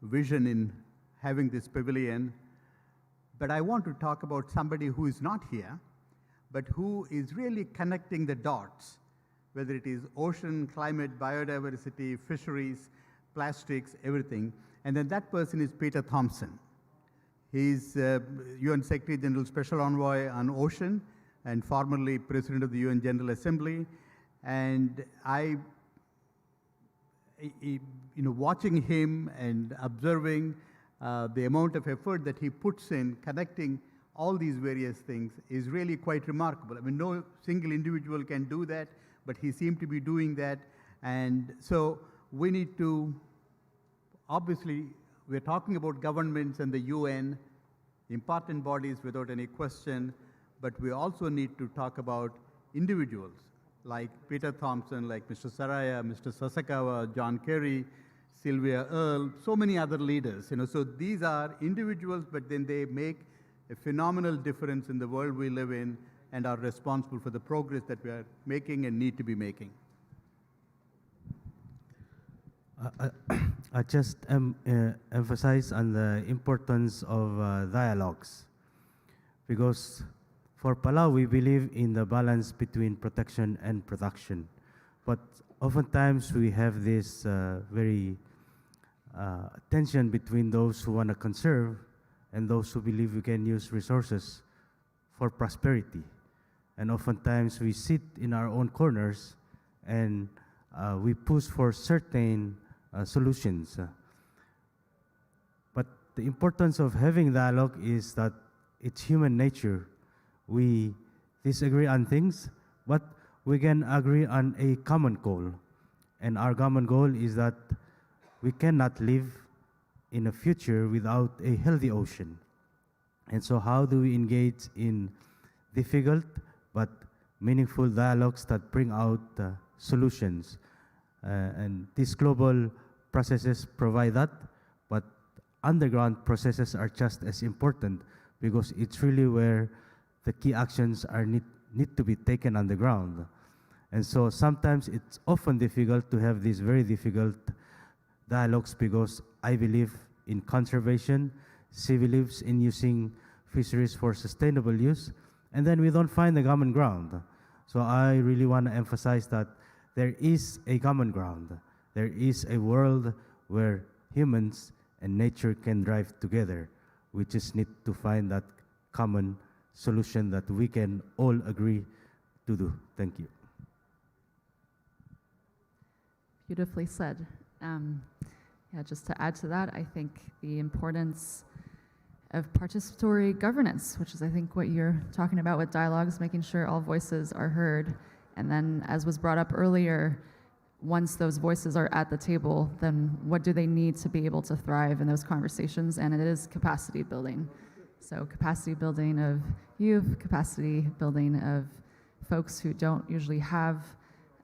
vision in having this pavilion. But I want to talk about somebody who is not here, but who is really connecting the dots, whether it is ocean, climate, biodiversity, fisheries, plastics, everything. And then that person is Peter Thompson. He's UN Secretary General Special Envoy on Ocean and formerly President of the UN General Assembly. And watching him and observing the amount of effort that he puts in connecting all these various things is really quite remarkable. I mean, no single individual can do that, but he seemed to be doing that. And so we need to obviously we're talking about governments and the UN, important bodies without any question, but we also need to talk about individuals like Peter Thompson, like Mr. Saraya, Mr. Sasakawa, John Kerry, Sylvia Earle, so many other leaders. So these are individuals, but then they make a phenomenal difference in the world we live in and are responsible for the progress that we are making and need to be making. I just emphasize on the importance of dialogues, because for Palau we believe in the balance between protection and production, but oftentimes we have this very tension between those who want to conserve and those who believe we can use resources for prosperity. And oftentimes we sit in our own corners and we push for certain solutions. But the importance of having dialogue is that it's human nature. We disagree on things, but we can agree on a common goal. And our common goal is that we cannot live in a future without a healthy ocean. And so how do we engage in difficult but meaningful dialogues that bring out solutions? And these global processes provide that, but underground processes are just as important, because it's really where the key actions are need to be taken on the ground. And so sometimes it's often difficult to have these very difficult dialogues, because I believe in conservation, she believes in using fisheries for sustainable use, and then we don't find the common ground. So I really want to emphasize that there is a common ground. There is a world where humans and nature can drive together. We just need to find that common solution that we can all agree to do. Thank you. Beautifully said. Yeah, just to add to that, I think the importance of participatory governance, which is I think what you're talking about with dialogues, making sure all voices are heard. And then, as was brought up earlier, once those voices are at the table, then what do they need to be able to thrive in those conversations? And it is capacity building. So capacity building of youth, capacity building of folks who don't usually have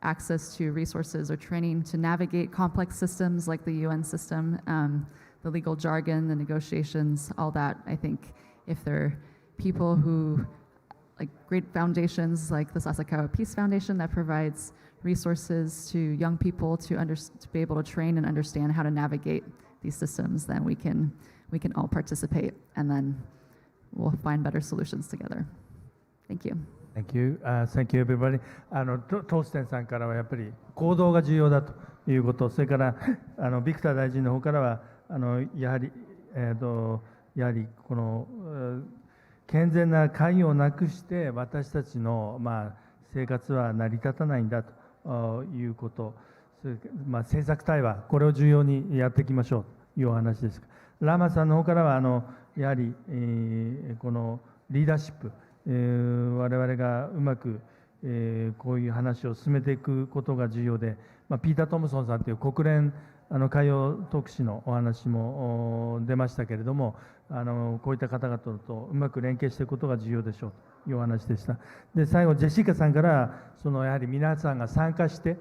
access to resources or training to navigate complex systems like the UN system, the legal jargon, the negotiations, all that. I think if there are people who, like great foundations like the Sasakawa Peace Foundation that provides resources to young people to be able to train and understand how to navigate these systems, then we can all participate, and then we'll find better solutions together. Thank you. Thank you. Thank you, everybody. トーステンさんからはやっぱり行動が重要だということ、それからビクター大臣の方からはやはりこの健全な海をなくして私たちの生活は成り立たないんだということ、政策対話、これを重要にやっていきましょうというお話です。ラマさんの方からはやはりこのリーダーシップ、我々がうまくこういう話を進めていくことが重要で、ピーター・トムソンさんという国連海洋特使のお話も出ましたけれども、こういった方々とうまく連携していくことが重要でしょうというお話でした。で、最後ジェシカさんからやはり皆さんが参加して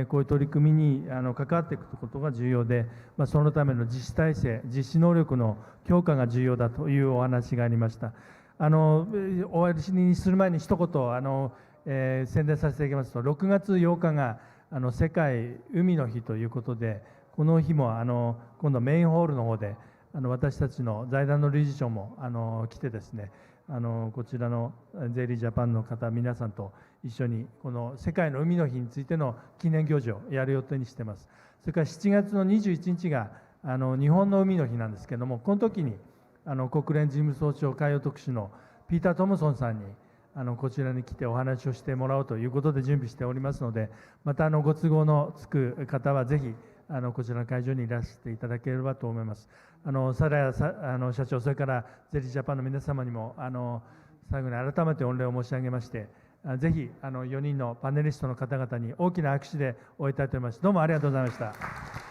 こういう取り組みに関わっていくことが重要で、そのための実施体制、実施能力の強化が重要だというお話がありました。終わりにする前に一言宣伝させていただきますと、6月8日が世界海の日ということで、この日も今度メインホールの方で私たちの財団の理事長も来てですね、こちらのゼリージャパンの方皆さんと一緒にこの世界の海の日についての記念行事をやる予定にしています。それから7月の21日が日本の海の日なんですけれども、この時に国連事務総長海洋特使のピーター・トムソンさんにこちらに来てお話をしてもらおうということで準備しておりますので、またご都合のつく方はぜひこちらの会場にいらしていただければと思います。サラヤ社長、それからゼリージャパンの皆様にも最後に改めて御礼を申し上げまして、ぜひ4人のパネリストの方々に大きな拍手で終えたいと思います。どうもありがとうございました。